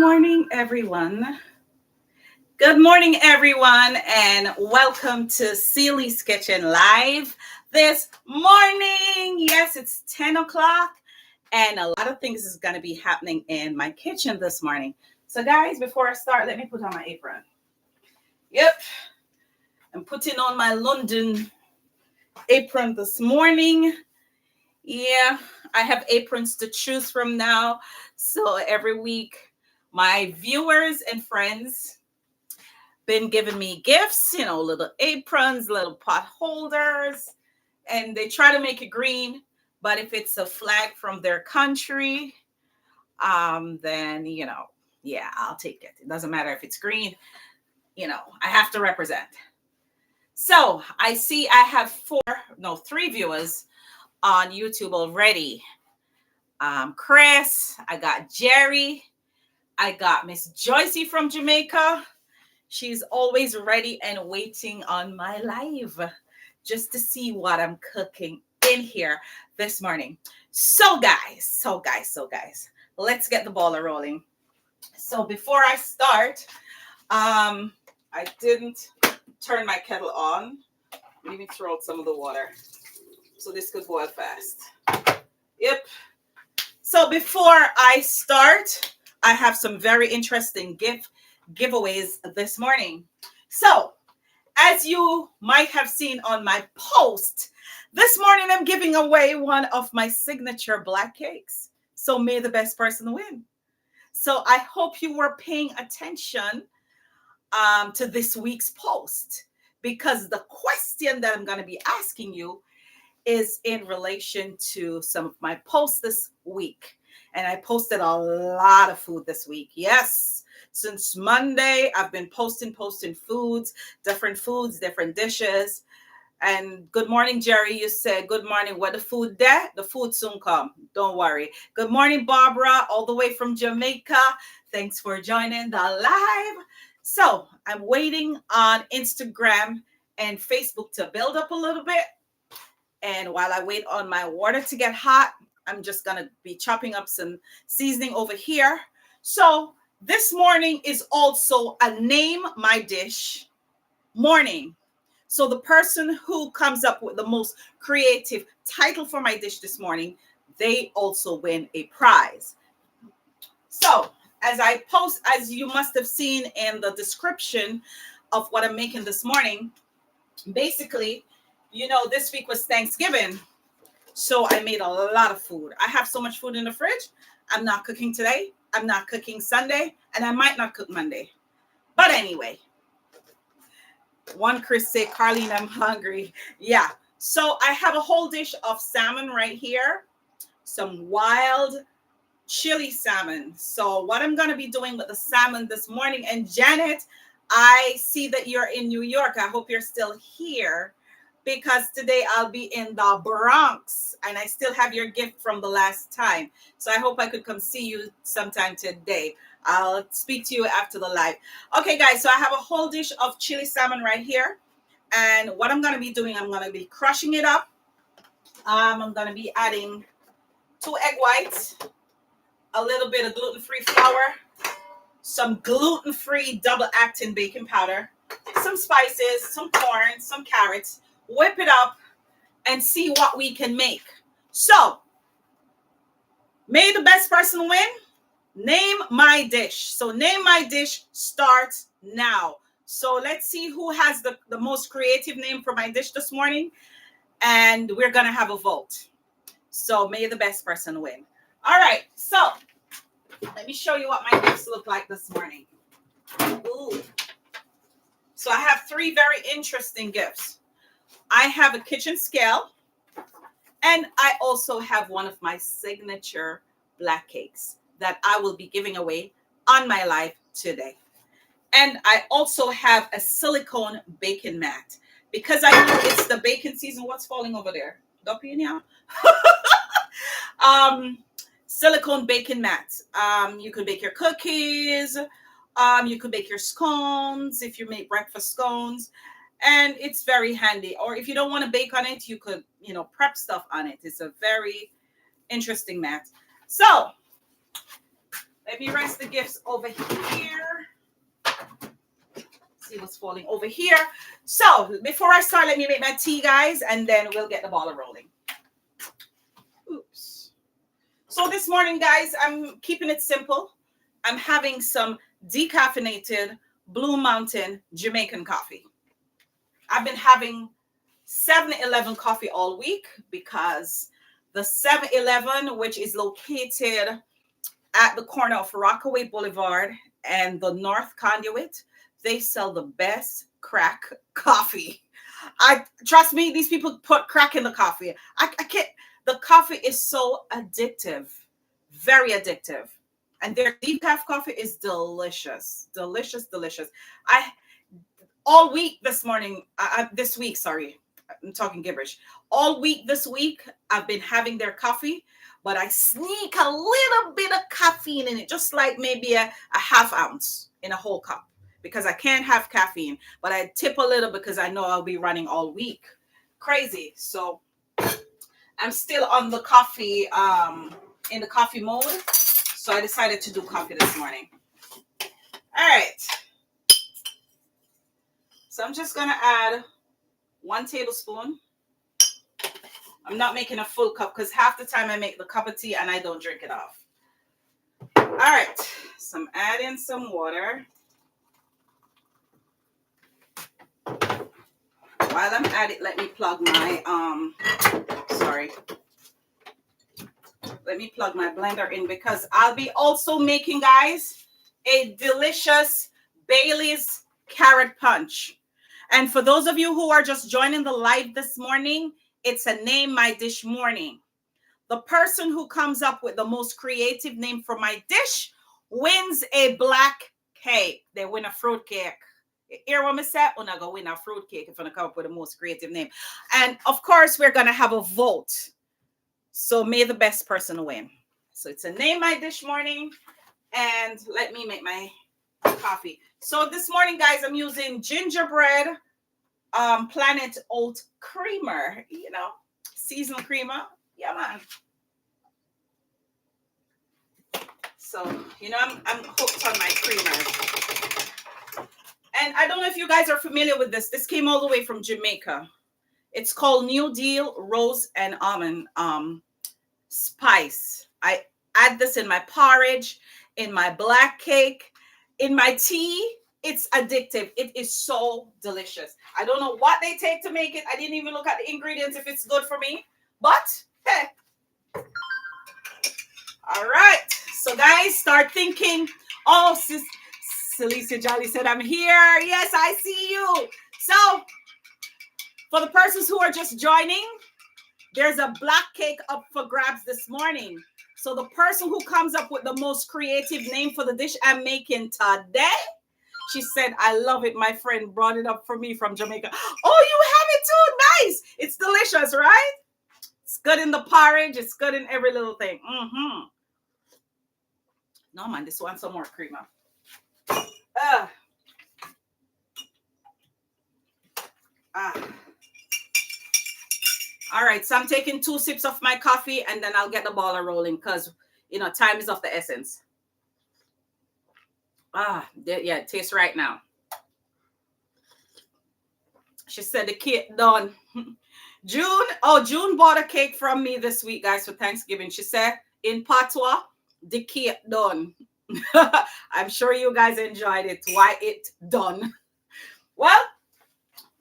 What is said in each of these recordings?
morning, everyone. Good morning, everyone, and welcome to Celie's Kitchen Live this morning. Yes, it's 10 o'clock, and a lot of things is going to be happening in my kitchen this morning. So, guys, before I start, let me put on my apron. Yep, I'm putting on my London apron this morning. Yeah, I have aprons to choose from now. So, every week, my viewers and friends been giving me gifts, little aprons, little pot holders, and they try to make it green. But if it's a flag from their country, then yeah, I'll take it. It doesn't matter if it's green. I have to represent. So I see I have three viewers on YouTube already. Chris, I got Jerry, I got Miss Joycey from Jamaica. She's always ready and waiting on my live just to see what I'm cooking in here this morning. So guys, let's get the ball rolling. So before I start, I didn't turn my kettle on. Let me throw out some of the water so this could boil fast. Yep. So before I start, I have some very interesting giveaways this morning. So, as you might have seen on my post, this morning I'm giving away one of my signature black cakes. So may the best person win. So I hope you were paying attention to this week's post, because the question that I'm going to be asking you is in relation to some of my posts this week. And I posted a lot of food this week. Yes. Since Monday, I've been posting foods, different dishes. And good morning, Jerry. You said, good morning. Where the food there? The food soon come. Don't worry. Good morning, Barbara, all the way from Jamaica. Thanks for joining the live. So I'm waiting on Instagram and Facebook to build up a little bit. And while I wait on my water to get hot, I'm just going to be chopping up some seasoning over here. So this morning is also a name my dish morning. So the person who comes up with the most creative title for my dish this morning, they also win a prize. So as you must have seen in the description of what I'm making this morning, basically, this week was Thanksgiving. So I made a lot of food. I have so much food in the fridge. I'm not cooking today. I'm not cooking Sunday. And I might not cook Monday. But anyway, one Chris said, Carlene, I'm hungry. Yeah. So I have a whole dish of salmon right here. Some wild chili salmon. So what I'm going to be doing with the salmon this morning. And Janet, I see that you're in New York. I hope you're still here, because today I'll be in the Bronx and I still have your gift from the last time. So I hope I could come see you sometime today. I'll speak to you after the live. Okay, guys, so I have a whole dish of chili salmon right here. And what I'm going to be doing, I'm going to be crushing it up. I'm going to be adding 2 egg whites, a little bit of gluten-free flour, some gluten-free double-acting baking powder, some spices, some corn, some carrots. Whip it up and see what we can make. So, may the best person win. Name my dish. So, name my dish starts now. So, let's see who has the most creative name for my dish this morning. And we're going to have a vote. So, may the best person win. All right. So, let me show you what my gifts look like this morning. Ooh. So, I have 3 very interesting gifts. I have a kitchen scale, and I also have one of my signature black cakes that I will be giving away on my live today. And I also have a silicone baking mat, because I know it's the baking season. What's falling over there? Silicone baking mat. You can bake your cookies. You could bake your scones if you make breakfast scones. And it's very handy. Or if you don't want to bake on it, you could, prep stuff on it. It's a very interesting mat. So Let me rest the gifts over here. See what's falling over here. So before I start, let me make my tea, guys, and then we'll get the ball rolling. Oops. So this morning, guys, I'm keeping it simple. I'm having some decaffeinated Blue Mountain Jamaican coffee. I've been having 7-Eleven coffee all week because the 7-Eleven, which is located at the corner of Rockaway Boulevard and the North Conduit, they sell the best crack coffee. Trust me, these people put crack in the coffee. I can't. The coffee is so addictive, very addictive, and their decaf coffee is delicious, delicious, delicious. I all week this morning, this week, sorry, I'm talking gibberish. All week this week, I've been having their coffee, but I sneak a little bit of caffeine in it, just like maybe a half ounce in a whole cup, because I can't have caffeine, but I tip a little because I know I'll be running all week. Crazy. So I'm still on the coffee, in the coffee mode. So I decided to do coffee this morning. All right. So I'm just going to add 1 tablespoon. I'm not making a full cup because half the time I make the cup of tea and I don't drink it off. All right. So I'm adding some water. While I'm at it, let me plug my, let me plug my blender in because I'll be also making, guys, a delicious Bailey's carrot punch. And for those of you who are just joining the live this morning, it's a Name My Dish morning. The person who comes up with the most creative name for my dish wins a black cake. They win a fruit cake. Hear what I said? I'm going to win a fruit cake if I come up with the most creative name. And of course, we're going to have a vote. So may the best person win. So it's a Name My Dish morning. And let me make my coffee. So this morning, guys, I'm using gingerbread Planet Oat creamer. You know, seasonal creamer. Yeah, man. So, you know, I'm hooked on my creamers. And I don't know if you guys are familiar with this. This came all the way from Jamaica. It's called New Deal Rose and Almond Spice. I add this in my porridge, in my black cake, in my tea. It's addictive. It is so delicious. I don't know what they take to make it. I didn't even look at the ingredients if it's good for me. But, hey. All right. So, guys, start thinking. Oh, Celicia Jolly said, I'm here. Yes, I see you. So, for the persons who are just joining, there's a black cake up for grabs this morning. So the person who comes up with the most creative name for the dish I'm making today, she said, I love it. My friend brought it up for me from Jamaica. Oh, you have it too. Nice. It's delicious, right? It's good in the porridge. It's good in every little thing. No, man, this wants some more creamer. All right, so I'm taking 2 sips of my coffee and then I'll get the ball rolling because, you know, time is of the essence. Yeah, it tastes right now. She said the cake done. June bought a cake from me this week, guys, for Thanksgiving. She said in patois, the cake done. I'm sure you guys enjoyed it. Why it done? Well,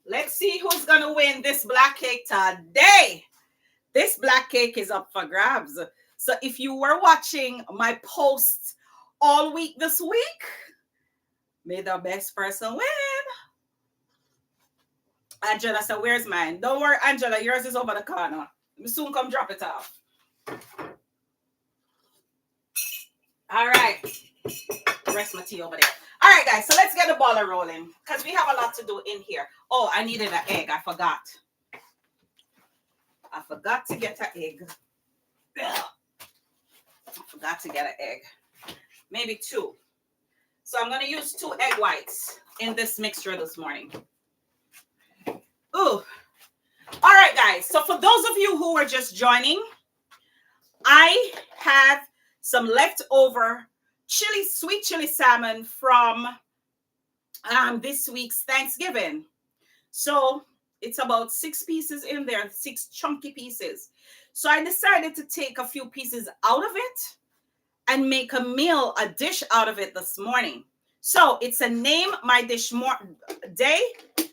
let's see who's going to win this black cake today. This black cake is up for grabs. So if you were watching my post all week this week, may the best person win. Angela said, where's mine? Don't worry, Angela, yours is over the corner. We'll soon come drop it off. All right. Rest my tea over there. All right, guys, so let's get the ball rolling because we have a lot to do in here. Oh, I needed an egg. I forgot to get an egg. I forgot to get an egg. Maybe 2. So I'm going to use 2 egg whites in this mixture this morning. Ooh. All right, guys. So for those of you who are just joining, I have some leftover sweet chili salmon from this week's Thanksgiving. So it's about 6 pieces in there, 6 chunky pieces. So I decided to take a few pieces out of it and make a dish out of it this morning. So it's a name my dish day.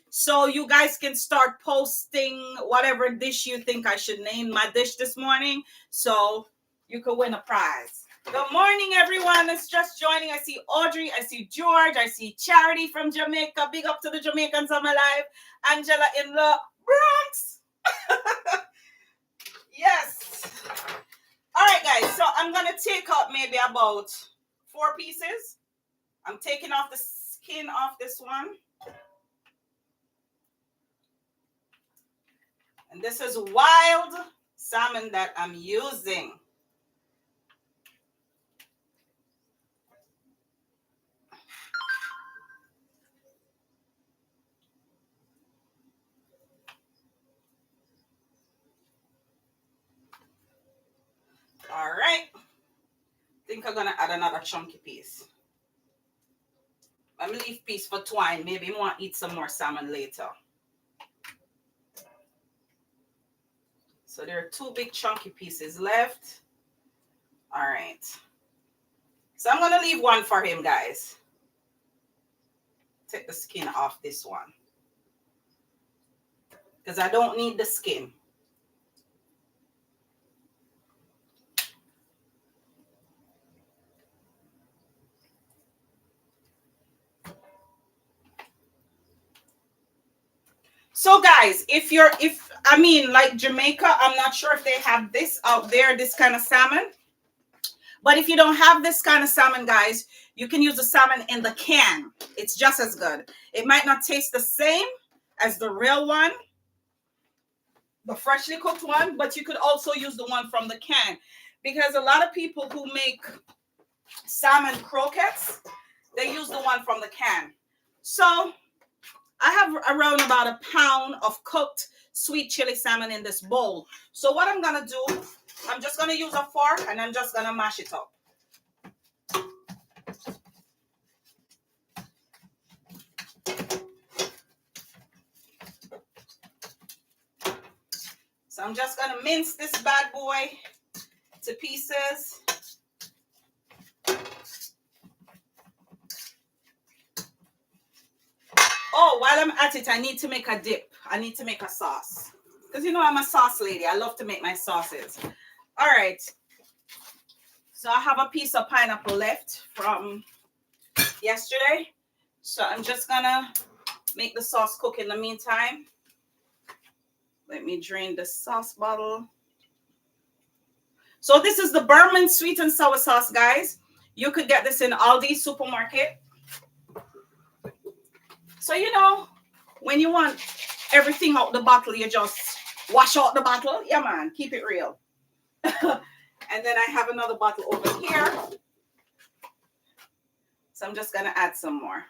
So you guys can start posting whatever dish you think I should name my dish this morning. So you could win a prize. Good morning, everyone that's just joining. I see Audrey, I see George, I see Charity from Jamaica. Big up to the Jamaicans on my live. Angela in the Bronx. Yes. All right, guys. So I'm going to take out maybe about 4 pieces. I'm taking off the skin off this one. And this is wild salmon that I'm using. All right. I think I'm going to add another chunky piece. Let me leave piece for Twine. Maybe you want to eat some more salmon later. So there are 2 big chunky pieces left. All right. So I'm going to leave one for him, guys. Take the skin off this one. Because I don't need the skin. So guys, like Jamaica, I'm not sure if they have this out there, this kind of salmon. But if you don't have this kind of salmon, guys, you can use the salmon in the can. It's just as good. It might not taste the same as the real one, the freshly cooked one, but you could also use the one from the can. Because a lot of people who make salmon croquettes, they use the one from the can. So I have around about a pound of cooked sweet chili salmon in this bowl. So what I'm going to do, I'm just going to use a fork and I'm just going to mash it up. So I'm just going to mince this bad boy to pieces. Oh, while I'm at it, I need to make a dip. I need to make a sauce. Because you know I'm a sauce lady. I love to make my sauces. All right. So I have a piece of pineapple left from yesterday. So I'm just going to make the sauce cook in the meantime. Let me drain the sauce bottle. So this is the Burman sweet and sour sauce, guys. You could get this in Aldi supermarket. So, you know, when you want everything out the bottle, you just wash out the bottle. Yeah, man, keep it real. And then I have another bottle over here. So I'm just going to add some more.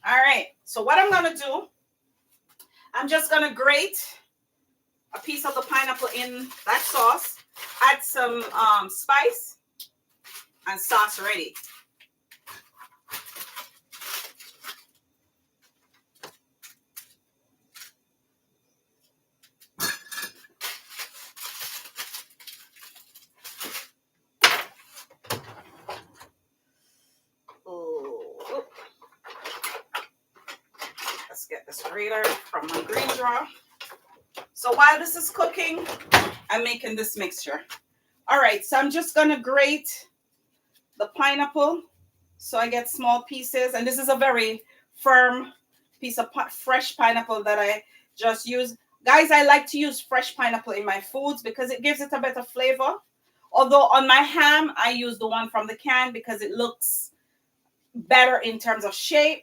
All right. So what I'm going to do, I'm just going to grate a piece of the pineapple in that sauce, add some spice, and sauce ready. Let's get this grater from my green drawer. So while this is cooking, I'm making this mixture. All right, so I'm just going to grate the pineapple so I get small pieces. And this is a very firm piece of fresh pineapple that I just use. Guys, I like to use fresh pineapple in my foods because it gives it a better flavor. Although on my ham, I use the one from the can because it looks better in terms of shape.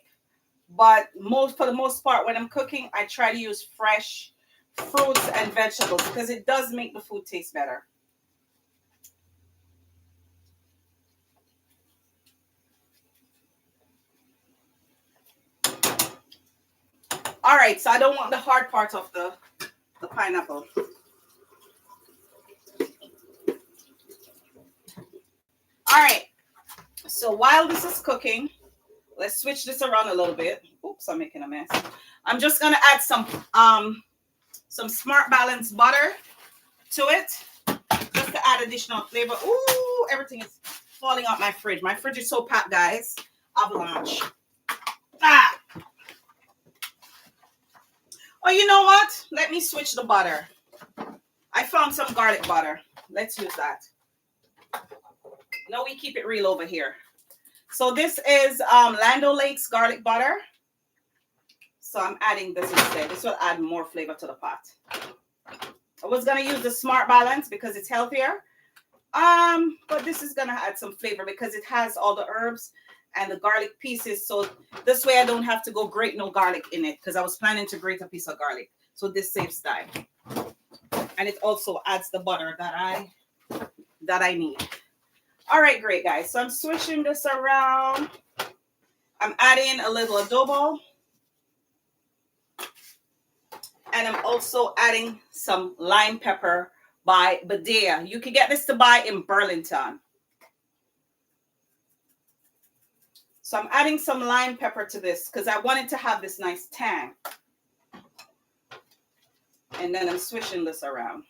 But for the most part, when I'm cooking, I try to use fresh fruits and vegetables because it does make the food taste better. All right, so I don't want the hard part of the pineapple. All right, So while this is cooking, let's switch this around a little bit. Oops, I'm making a mess. I'm just gonna add some Smart Balance butter to it, just to add additional flavor. Ooh, everything is falling out my fridge. My fridge is so packed, guys. Avalanche. Ah. Oh, you know what? Let me switch the butter. I found some garlic butter. Let's use that. No, we keep it real over here. So this is Land O'Lakes garlic butter. So I'm adding this instead. This will add more flavor to the pot. I was gonna use the Smart Balance because it's healthier. But this is gonna add some flavor because it has all the herbs and the garlic pieces. So this way I don't have to go grate no garlic in it because I was planning to grate a piece of garlic. So this saves time. And it also adds the butter that I need. All right, great guys. So I'm switching this around. I'm adding a little adobo. And I'm also adding some lime pepper by Badea. You can get this to buy in Burlington. So I'm adding some lime pepper to this because I wanted to have this nice tang. And then I'm switching this around.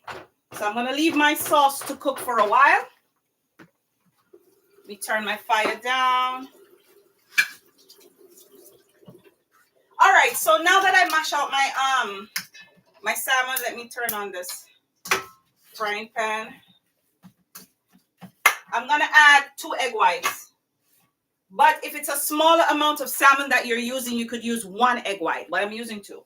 So I'm going to leave my sauce to cook for a while. Let me turn my fire down. All right, so now that I mash out my salmon, let me turn on this frying pan. I'm going to add 2 egg whites. But if it's a smaller amount of salmon that you're using, you could use 1 egg white, but I'm using 2.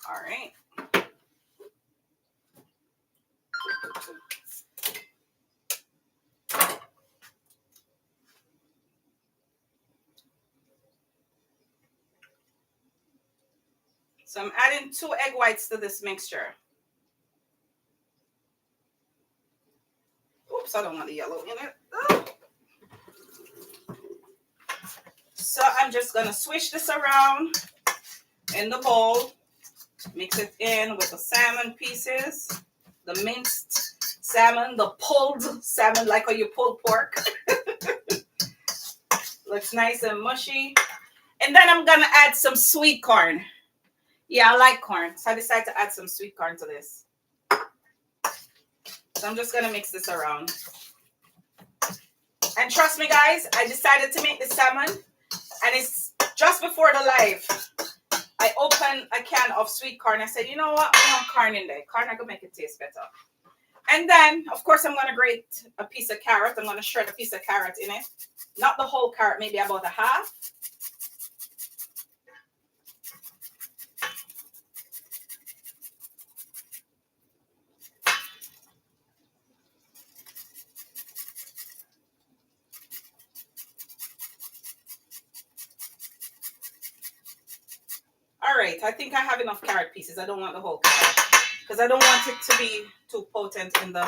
All right. So I'm adding 2 egg whites to this mixture. Oops, I don't want the yellow in it. Oh. So I'm just going to swish this around in the bowl. Mix it in with the salmon pieces, the minced salmon, the pulled salmon, like how you pull pork. Looks nice and mushy. And then I'm going to add some sweet corn. Yeah, I like corn. So I decided to add some sweet corn to this. So I'm just going to mix this around. And trust me, guys, I decided to make the salmon. And it's just before the live. I opened a can of sweet corn. I said, you know what? I want corn in there. Corn, I can make it taste better. And then, of course, I'm going to grate a piece of carrot. I'm going to shred a piece of carrot in it. Not the whole carrot, maybe about a half. All right, I think I have enough carrot pieces. I don't want the whole carrot because I don't want it to be too potent in the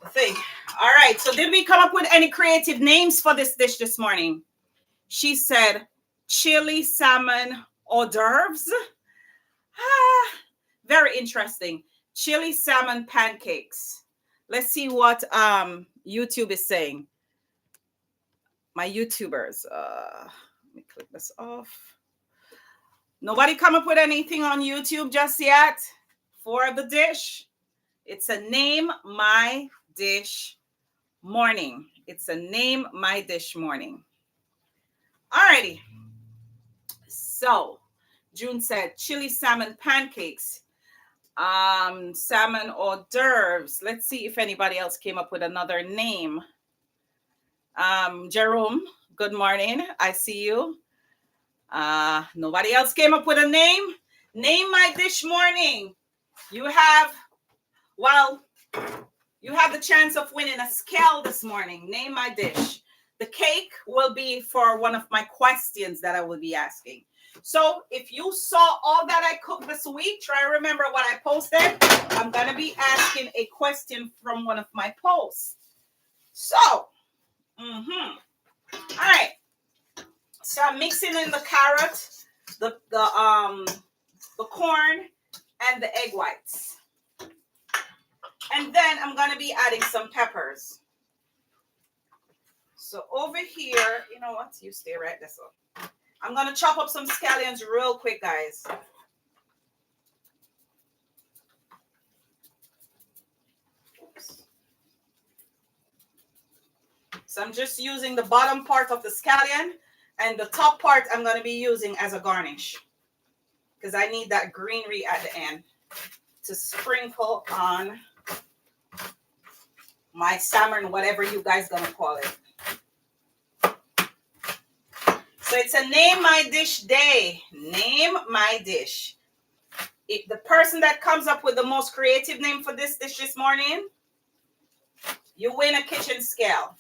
thing. All right, so did we come up with any creative names for this dish this morning? She said chili salmon hors d'oeuvres. Very interesting. Chili salmon pancakes. Let's see what YouTube is saying. My YouTubers. Let me click this off. Nobody come up with anything on YouTube just yet for the dish. It's a name my dish morning. It's a name my dish morning. Alrighty. So June said chili salmon pancakes, salmon hors d'oeuvres. Let's see if anybody else came up with another name. Jerome, good morning. I see you. Nobody else came up with a name. Name my dish morning. You have the chance of winning a scale this morning. Name my dish. The cake will be for one of my questions that I will be asking. So if you saw all that I cooked this week, try to remember what I posted. I'm going to be asking a question from one of my posts. So, all right. So I'm mixing in the carrot, the corn, and the egg whites. And then I'm gonna be adding some peppers. So over here, you know what? You stay right there. So I'm gonna chop up some scallions real quick, guys. Oops. So I'm just using the bottom part of the scallion, and the top part I'm gonna be using as a garnish, because I need that greenery at the end to sprinkle on my salmon, whatever you guys gonna call it. So it's a name my dish day. Name my dish. If the person that comes up with the most creative name for this dish this morning, you win a kitchen scale.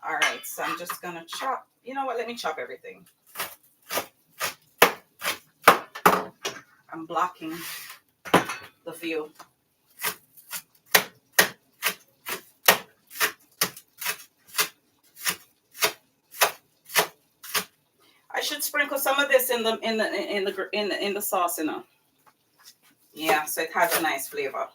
All right, so I'm just gonna chop. You know what? Let me chop everything. I'm blocking the view. I should sprinkle some of this in the sauce, you know. Yeah, so it has a nice flavor.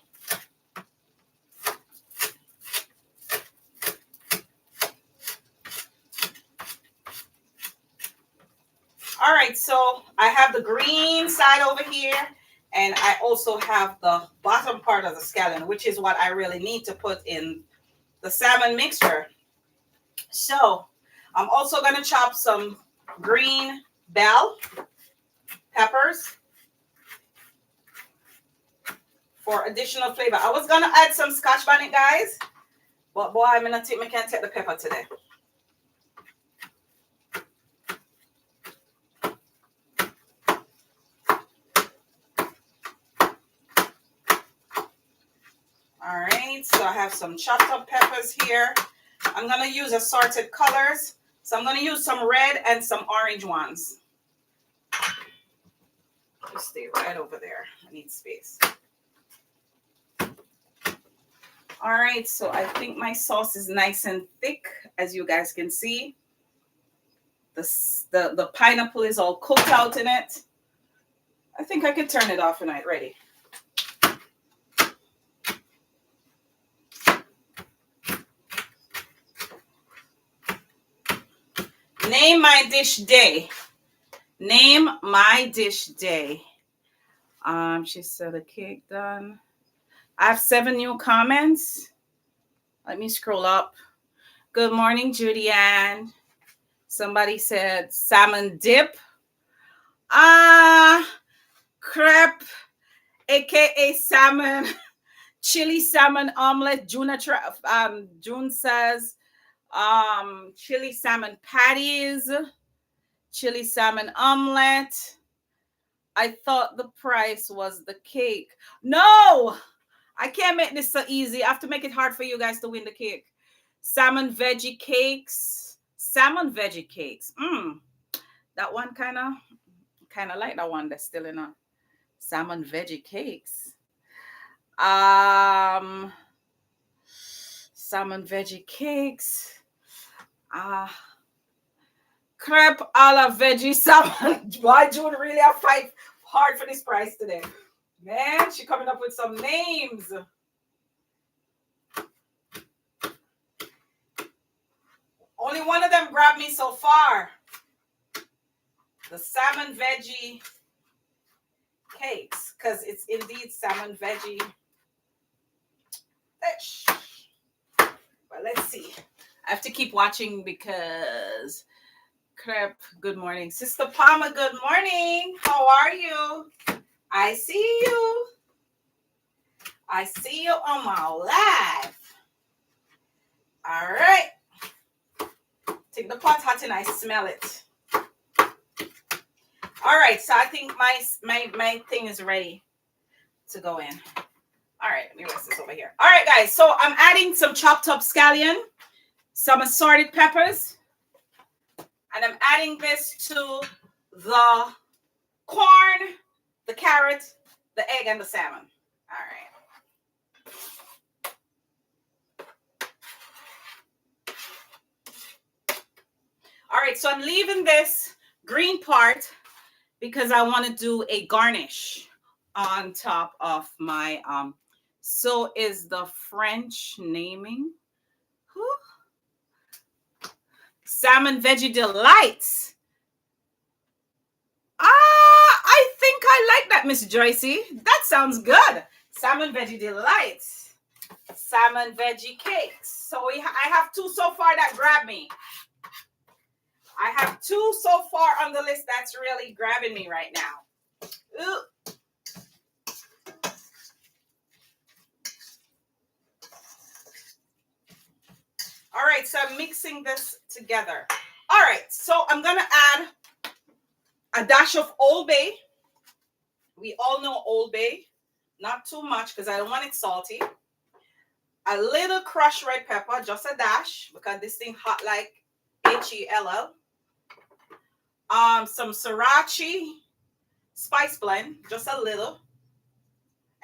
All right, so I have the green side over here, and I also have the bottom part of the scallion, which is what I really need to put in the salmon mixture. So I'm also going to chop some green bell peppers for additional flavor. I was going to add some scotch bonnet, guys, but boy, I'm going to think I can't take the pepper today. All right, so I have some chopped up peppers here. I'm going to use assorted colors. So I'm going to use some red and some orange ones. Just stay right over there. I need space. All right, so I think my sauce is nice and thick, as you guys can see. The pineapple is all cooked out in it. I think I could turn it off when I'm ready. Name my dish day. Name my dish day. She said a cake done. I have 7 new comments. Let me scroll up. Good morning, Judy Ann. Somebody said salmon dip. Crepe, aka salmon, chili salmon omelet. June says chili salmon patties, chili salmon omelet. I thought the price was the cake. No, I can't make this so easy. I have to make it hard for you guys to win the cake. Salmon veggie cakes. Salmon veggie cakes. That one kind of like that one that's still in a salmon veggie cakes. Salmon veggie cakes. Crepe a la veggie salmon. Why June really have fight hard for this price today? Man, she coming up with some names. Only one of them grabbed me so far. The salmon veggie cakes, because it's indeed salmon veggie. But let's see. I have to keep watching because crepe. Good morning, Sister Palmer. Good morning. How are you? I see you. I see you on my live. All right. Take the pot hot and I smell it. All right, so I think my thing is ready to go in. All right, let me rest this over here. All right, guys, so I'm adding some chopped up scallion, some assorted peppers, and I'm adding this to the corn, the carrot, the egg, and the salmon. All right. right, so I'm leaving this green part because I want to do a garnish on top of my so is the French naming. Salmon Veggie Delights. I think I like that, Miss Joycey. That sounds good. Salmon Veggie Delights. Salmon Veggie Cakes. So I have two so far that grab me. I have two so far on the list that's really grabbing me right now. Ooh. All right, so I'm mixing this together. All right, so I'm going to add a dash of Old Bay. We all know Old Bay. Not too much because I don't want it salty. A little crushed red pepper, just a dash because this thing hot like HELL. Some sriracha spice blend, just a little.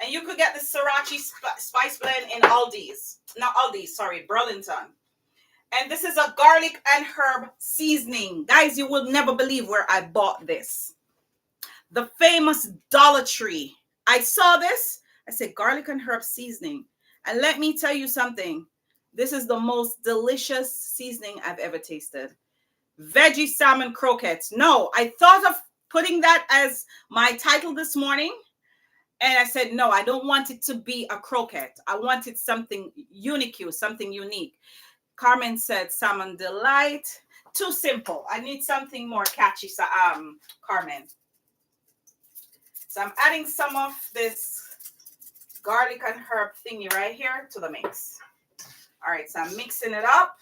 And you could get the sriracha spice blend in Aldi's. Not Aldi's, sorry, Burlington. And this is a garlic and herb seasoning. Guys, you will never believe where I bought this. The famous Dollar Tree. I saw this. I said garlic and herb seasoning. And let me tell you something. This is the most delicious seasoning I've ever tasted. Veggie salmon croquettes. No, I thought of putting that as my title this morning. And I said, no, I don't want it to be a croquette. I wanted something unique, something unique. Carmen said salmon delight. Too simple. I need something more catchy, Carmen. So I'm adding some of this garlic and herb thingy right here to the mix. All right, so I'm mixing it up.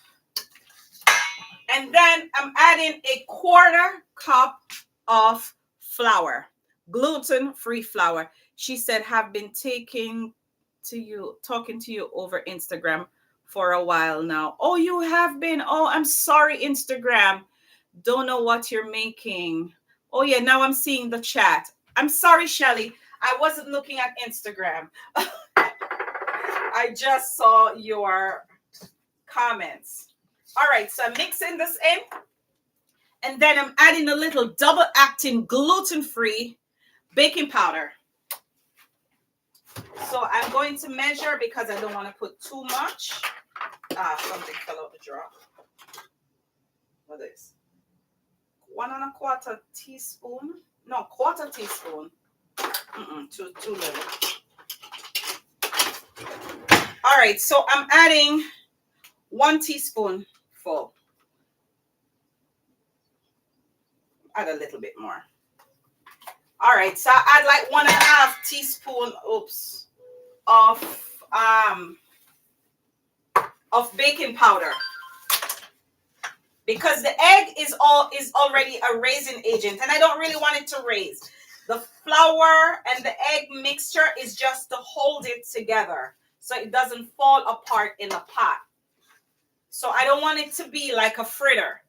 And then I'm adding a 1/4 cup of flour, gluten-free flour. She said, have been talking to you over Instagram for a while now. Oh, you have been. Oh, I'm sorry, Instagram. Don't know what you're making. Oh, yeah, now I'm seeing the chat. I'm sorry, Shelly. I wasn't looking at Instagram. I just saw your comments. All right, so I'm mixing this in. And then I'm adding a little double acting gluten-free baking powder. So I'm going to measure because I don't want to put too much. Something fell out the drawer. What is? 1 1/4 teaspoon. No, 1/4 teaspoon. Too little. All right, so I'm adding 1 teaspoon full. Add a little bit more. All right, so I add like 1.5 teaspoon, of baking powder. Because the egg is already a raising agent, and I don't really want it to raise. The flour and the egg mixture is just to hold it together so it doesn't fall apart in the pot. So I don't want it to be like a fritter.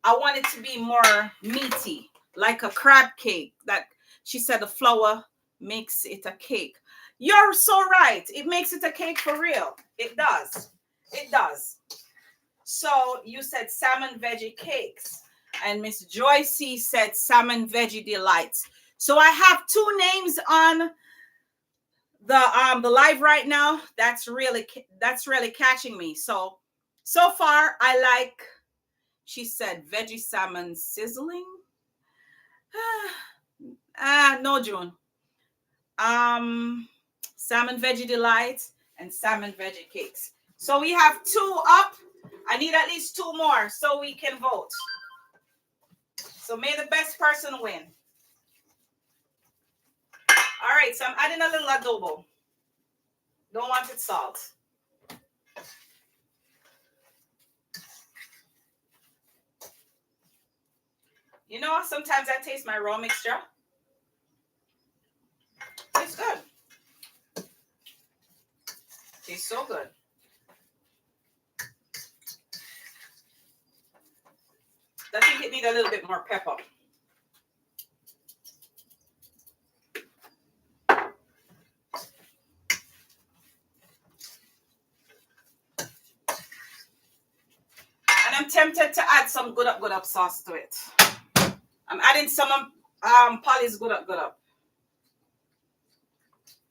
I want it to be more meaty, like a crab cake. That she said the flour makes it a cake. You're so right. It makes it a cake for real. It does. It does. So you said salmon veggie cakes, and Miss Joycey said salmon veggie delights. So I have 2 names on the live right now. That's really catching me. So far I like. She said veggie salmon sizzling. No, June. Salmon veggie delights and salmon veggie cakes. So we have 2 up. I need at least 2 more so we can vote. So may the best person win. All right, so I'm adding a little adobo. Don't want it salt. You know, sometimes I taste my raw mixture. It's good. Tastes so good. I think it needs a little bit more pepper. And I'm tempted to add some good up sauce to it. I'm adding some Polly's good up.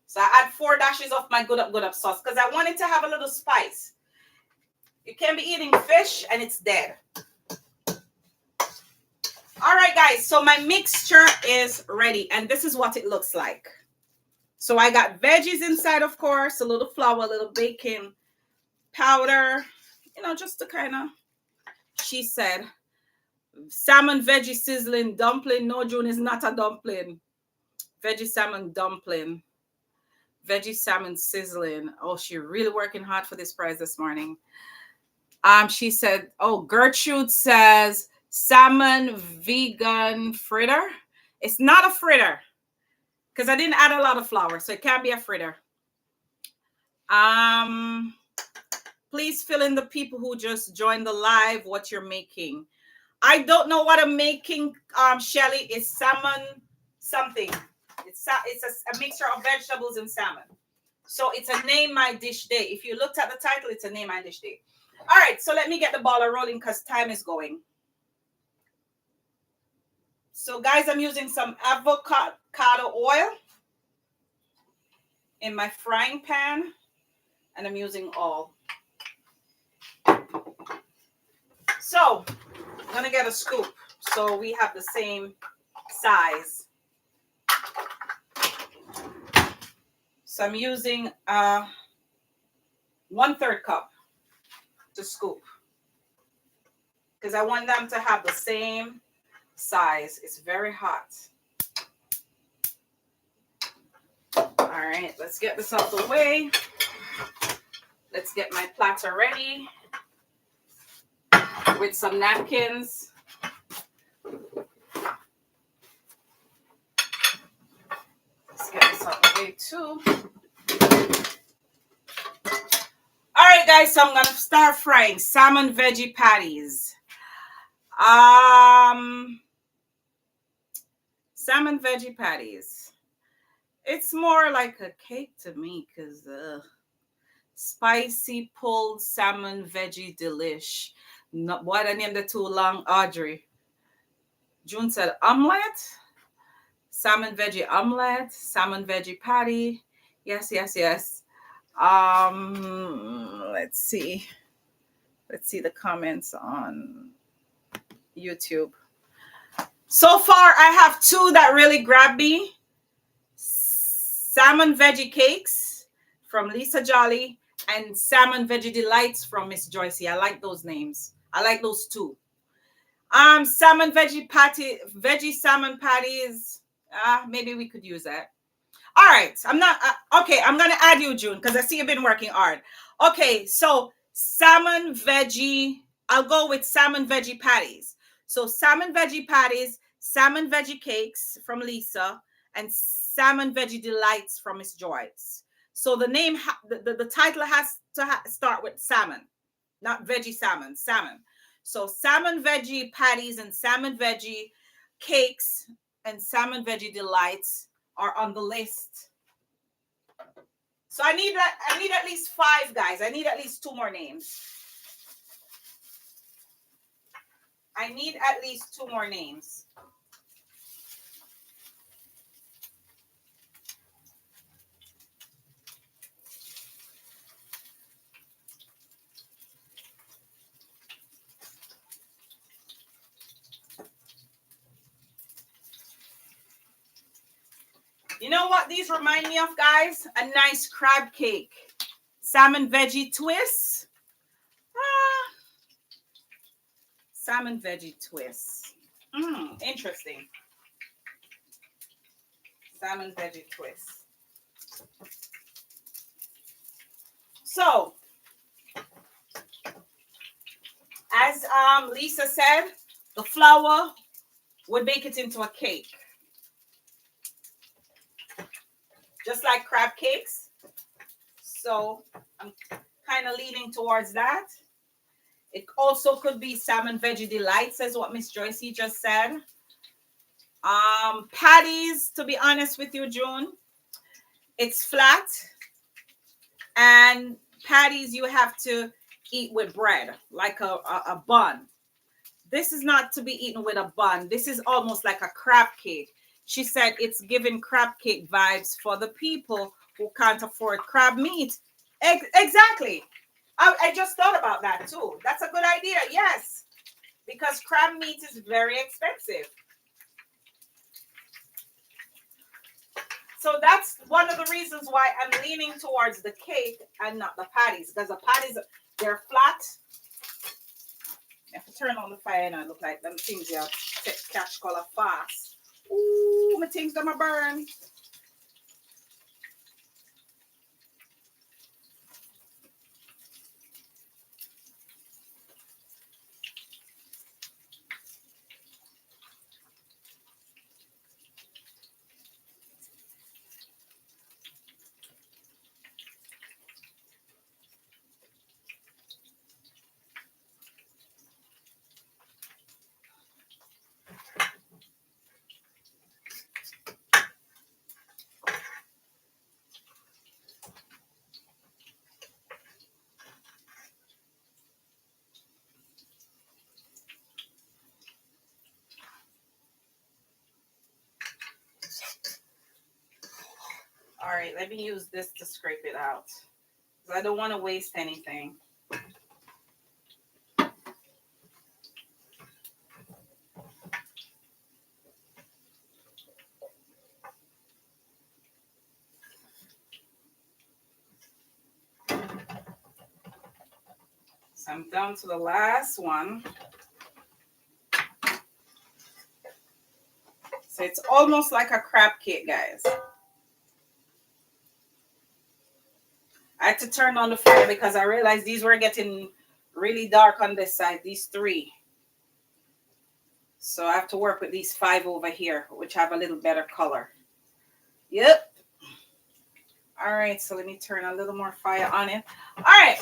So I add 4 dashes of my good up sauce because I want it to have a little spice. You can't be eating fish and it's dead. All right, guys. So my mixture is ready, and this is what it looks like. So I got veggies inside, of course, a little flour, a little baking powder, you know, just to kind of, she said, salmon veggie sizzling dumpling. No, June is not a dumpling. Veggie salmon dumpling. Veggie salmon sizzling. Oh, she's really working hard for this prize this morning. She said, oh, Gertrude says salmon vegan fritter. It's not a fritter because I didn't add a lot of flour, so it can't be a fritter. Please fill in the people who just joined the live what you're making. I don't know what I'm making, Shelly. It's salmon something. It's a mixture of vegetables and salmon. So it's a name my dish day. If you looked at the title, it's a name my dish day. All right, so let me get the ball rolling because time is going. So guys, I'm using some avocado oil in my frying pan, and I'm using all. So I'm gonna get a scoop so we have the same size. So I'm using 1/3 cup to scoop because I want them to have the same size. It's very hot. All right, let's get this out of the way. Let's get my platter ready with some napkins. Let's get this out of the way too. All right, guys, so I'm going to start frying salmon veggie patties. Salmon veggie patties. It's more like a cake to me because spicy pulled salmon veggie delish. Not, why did I name that too long? Audrey. June said omelette. Salmon veggie omelette. Salmon veggie patty. Yes, yes, yes. Let's see. Let's see the comments on YouTube. So far, I have 2 that really grabbed me. Salmon veggie cakes from Lisa Jolly and salmon veggie delights from Miss Joycey. I like those names. I like those 2. Salmon veggie salmon patties. Maybe we could use that. All right, I'm not okay. I'm gonna add you, June, because I see you've been working hard. Okay, so salmon veggie. I'll go with salmon veggie patties. So salmon veggie patties, salmon veggie cakes from Lisa, and salmon veggie delights from Miss Joyce. So the name, the title has to start with salmon, not veggie salmon. Salmon. So salmon veggie patties and salmon veggie cakes and salmon veggie delights are on the list. So I need at least 5, guys. I need at least 2 more names. I need at least 2 more names. You know what these remind me of, guys? A nice crab cake. Salmon veggie twist. Salmon veggie twist. Interesting. Salmon veggie twist. So, as Lisa said, the flour would make it into a cake. Just like crab cakes. So I'm kind of leaning towards that. It also could be salmon veggie delights, as what Miss Joycey just said. Patties, to be honest with you, June, it's flat. And patties, you have to eat with bread, like a bun. This is not to be eaten with a bun. This is almost like a crab cake. She said it's giving crab cake vibes for the people who can't afford crab meat. Exactly. I just thought about that too. That's a good idea. Yes. Because crab meat is very expensive. So that's one of the reasons why I'm leaning towards the cake and not the patties. Because the patties, they're flat. I have to turn on the fire and I look like them things you catch color fast. Ooh, my things gonna burn. All right, let me use this to scrape it out. I don't want to waste anything. So I'm down to the last one. So it's almost like a crab cake, guys. I had to turn on the fire because I realized these were getting really dark on this side, these three. So I have to work with these 5 over here, which have a little better color. Yep. All right, so let me turn a little more fire on it. All right.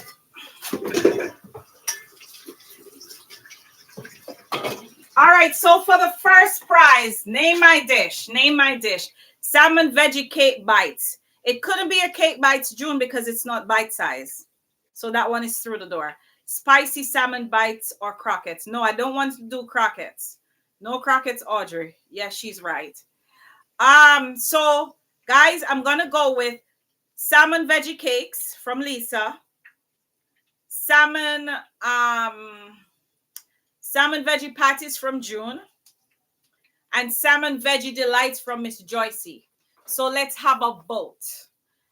All right, so for the first prize, name my dish. Name my dish. Salmon veggie cake bites. It couldn't be a cake bites, June, because it's not bite size. So that one is through the door. Spicy salmon bites or croquettes. No, I don't want to do croquettes. No croquettes, Audrey. Yes, she's right. So guys, I'm gonna go with salmon veggie cakes from Lisa. Salmon veggie patties from June. And salmon veggie delights from Miss Joycey. So let's have a vote.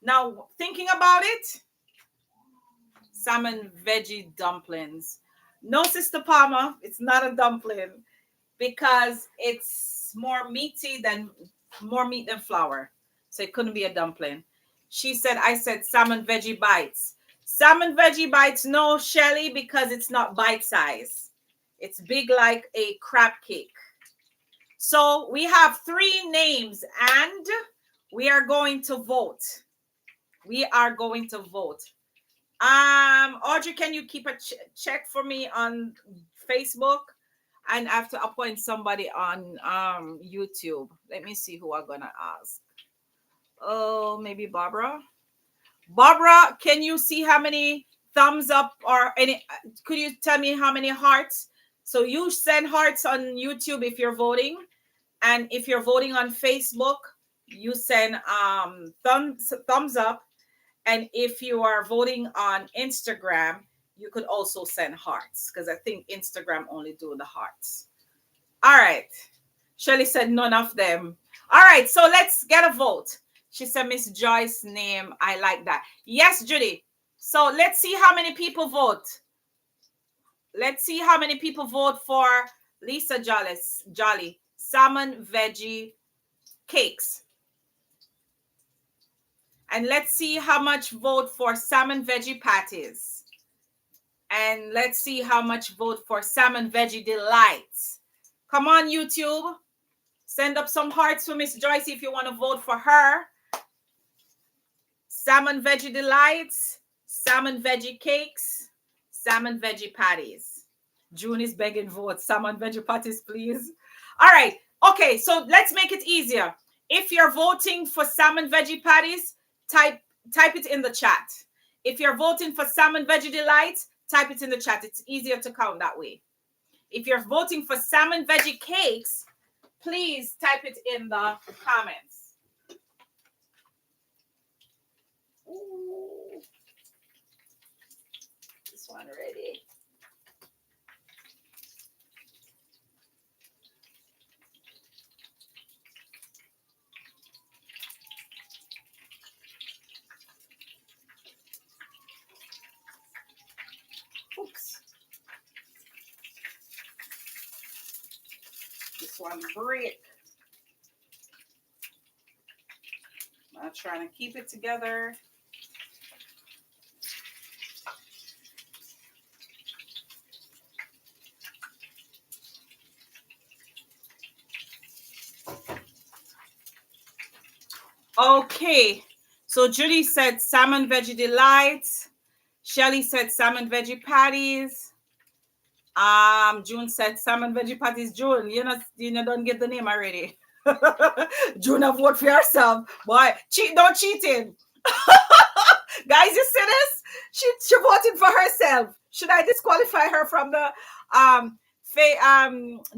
Now, thinking about it, salmon veggie dumplings. No, Sister Palmer, it's not a dumpling because it's more meat than flour. So it couldn't be a dumpling. She said, I said salmon veggie bites. Salmon veggie bites, no, Shelly, because it's not bite size. It's big like a crab cake. So we have 3 names and we are going to vote. We are going to vote. Audrey, can you keep a check for me on Facebook? And I have to appoint somebody on YouTube. Let me see who I'm gonna ask. Oh, maybe Barbara. Barbara, can you see how many thumbs up or any? Could you tell me how many hearts? So you send hearts on YouTube if you're voting, and if you're voting on Facebook, you send thumbs up. And if you are voting on Instagram, you could also send hearts because I think Instagram only do the hearts. All right. Shirley said none of them. All right. So let's get a vote. She said Miss Joyce's name. I like that. Yes, Judy. So let's see how many people vote. Let's see how many people vote for Lisa Jolly salmon veggie cakes. And let's see how much vote for salmon veggie patties. And let's see how much vote for salmon veggie delights. Come on, YouTube. Send up some hearts for Miss Joyce if you want to vote for her. Salmon veggie delights, salmon veggie cakes, salmon veggie patties. June is begging votes. Salmon veggie patties, please. All right. Okay, so let's make it easier. If you're voting for salmon veggie patties, type it in the chat. If you're voting for salmon veggie delights, type it in the chat. It's easier to count that way. If you're voting for salmon veggie cakes, please type it in the comments. Ooh. This one ready. Oops. This one break. I'm trying to keep it together. Okay. So Judy said salmon veggie delights. Shelly said salmon veggie patties. June said salmon veggie patties. June, you don't get the name already. June, vote for yourself. Boy, don't cheat in. Guys, you see this? She voted for herself. Should I disqualify her from the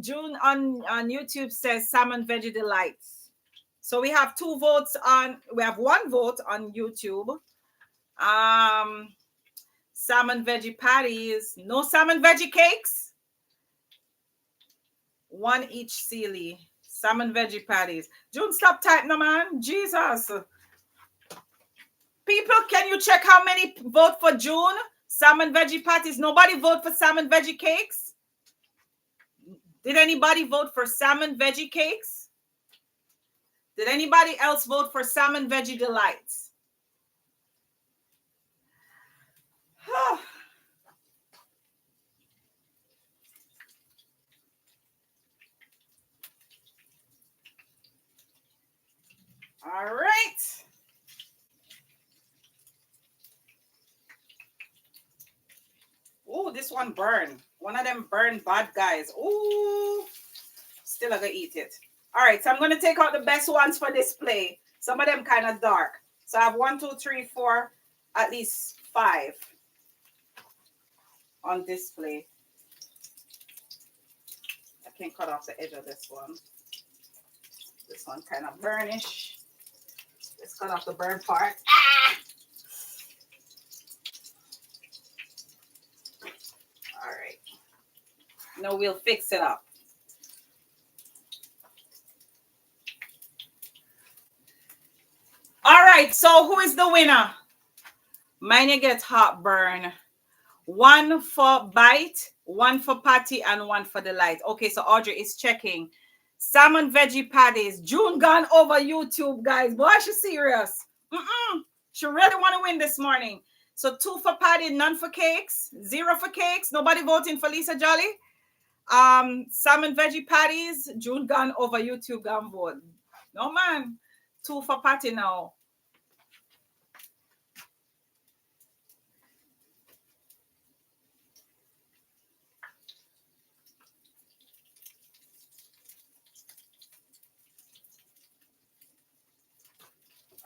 June on YouTube says salmon veggie delights. So we have one vote on YouTube. Salmon veggie patties. No salmon veggie cakes. One each, Sealy. Salmon veggie patties. June, stop typing, no, man. Jesus. People, can you check how many vote for June? Salmon veggie patties. Nobody vote for salmon veggie cakes? Did anybody vote for salmon veggie cakes? Did anybody else vote for salmon veggie delights? All right. Oh, this one burned. One of them burned bad guys. Oh, still I gotta eat it. All right, so I'm gonna take out the best ones for display. Some of them kind of dark. So I have 1, 2, 3, 4, at least 5 on display. I can cut off the edge of this one. This one kind of burnish. Let's cut off the burn part. Ah! All right. Now we'll fix it up. All right, so who is the winner? Mine you get heartburn. 1 for bite, 1 for patty, and 1 for delight. Okay, so Audrey is checking. Salmon veggie patties. June gone over YouTube, guys. Boy, she's serious. She really want to win this morning. So 2 for patty, none for cakes. 0 for cakes. Nobody voting for Lisa Jolly. Salmon veggie patties. June gone over YouTube, gone vote. No, man. 2 for patty now.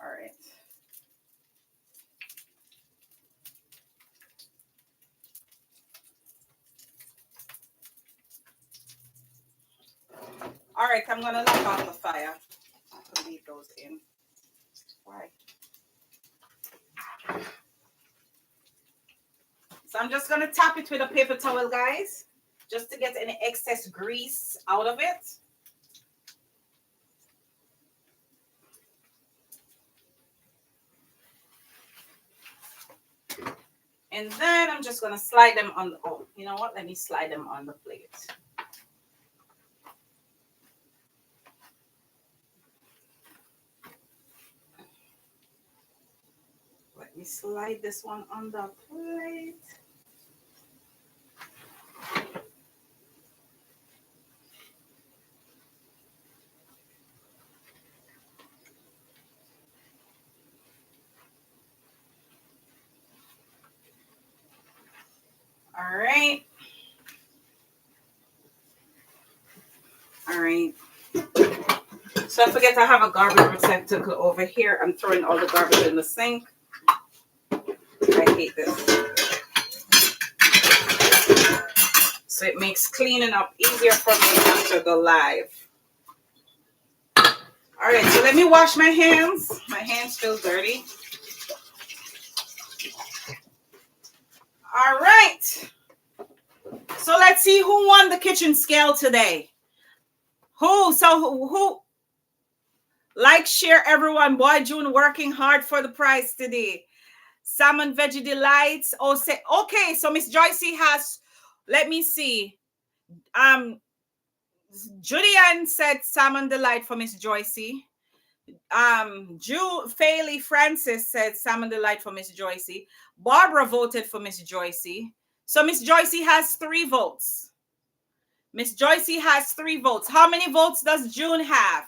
All right. All right, I'm gonna knock off the fire. I'll leave those in. Why? So I'm just gonna tap it with a paper towel, guys, just to get any excess grease out of it. And then I'm just gonna slide them on. Oh, you know what? Let me slide them on the plate. Let me slide this one on the plate. All right. All right. So I forget I have a garbage receptacle over here. I'm throwing all the garbage in the sink. I hate this. so it makes cleaning up easier for me after the live. All right, so let me wash my hands. My hands feel dirty. All right. So let's see who won the kitchen scale today. Who? Like, share, everyone. Boy, June working hard for the prize today. Salmon Veggie Delights. Oh, say okay. So Miss Joycey has. Let me see. Julian said Salmon Delight for Miss Joycey. Faley Francis said Salmon Delight for Miss Joycey. Barbara voted for Miss Joycey. So Miss Joycey has 3 votes. Miss Joycey has 3 votes. How many votes does June have?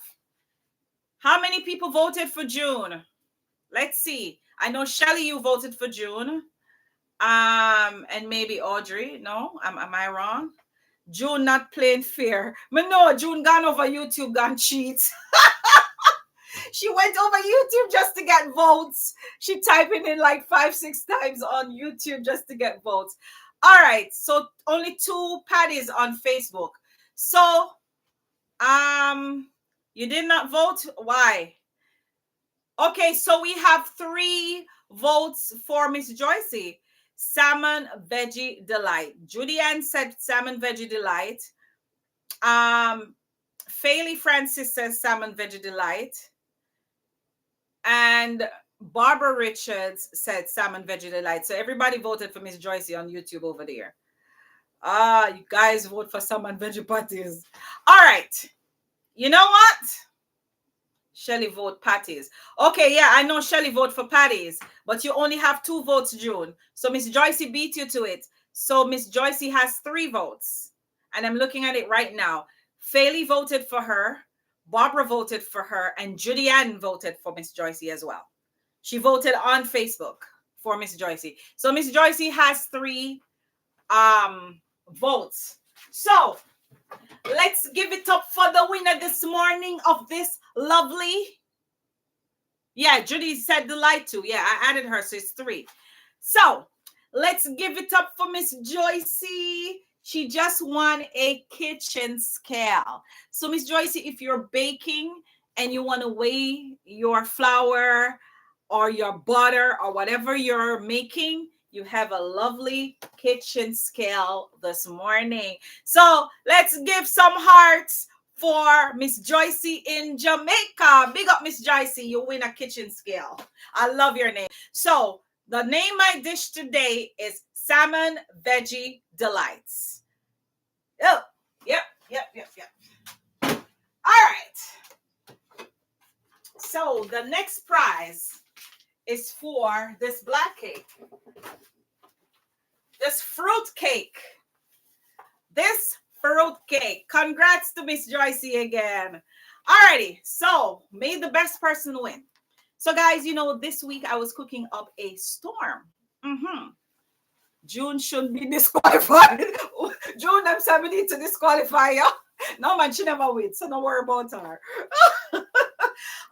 How many people voted for June? Let's see. I know Shelly, you voted for June. And maybe Audrey. No, am I wrong? June not playing fair. But no, June gone over YouTube, gone cheat. She went over YouTube just to get votes. She typing in like 5-6 times on YouTube just to get votes. All right, so only 2 Patties on Facebook. So, you did not vote. Why? Okay, so we have 3 votes for Miss Joycey. Salmon Veggie Delight. Julianne said Salmon Veggie Delight. Faley Francis says Salmon Veggie Delight. And Barbara Richards said Salmon Veggie Delight. So everybody voted for Miss Joycey on YouTube over there. You guys vote for Salmon Veggie Patties. All right. You know what? Shelly vote patties. Okay, yeah, I know Shelly vote for patties, but you only have 2 votes, June. So Miss Joycey beat you to it. So Miss Joycey has 3 votes. And I'm looking at it right now. Faley voted for her. Barbara voted for her. And Julianne voted for Miss Joycey as well. She voted on Facebook for Miss Joycey. So Miss Joycey has 3 votes. So let's give it up for the winner this morning of this lovely. Yeah, Judy said Delight too. Yeah, I added her, so it's 3. So let's give it up for Miss Joycey. She just won a kitchen scale. So Miss Joycey, if you're baking and you want to weigh your flour or your butter or whatever you're making, you have a lovely kitchen scale this morning. So let's give some hearts for Miss Joycey in Jamaica. Big up, Miss Joycey. You win a kitchen scale. I love your name. So the name of my dish today is Salmon Veggie Delights. Oh, yep. All right. So the next prize is for this black cake. This fruit cake. Congrats to Miss Joycey again. Alrighty, so may the best person win. So guys, you know, this week I was cooking up a storm. June shouldn't be disqualified. June, I'm sorry, need to disqualify you. No man, she never wins, so don't worry about her.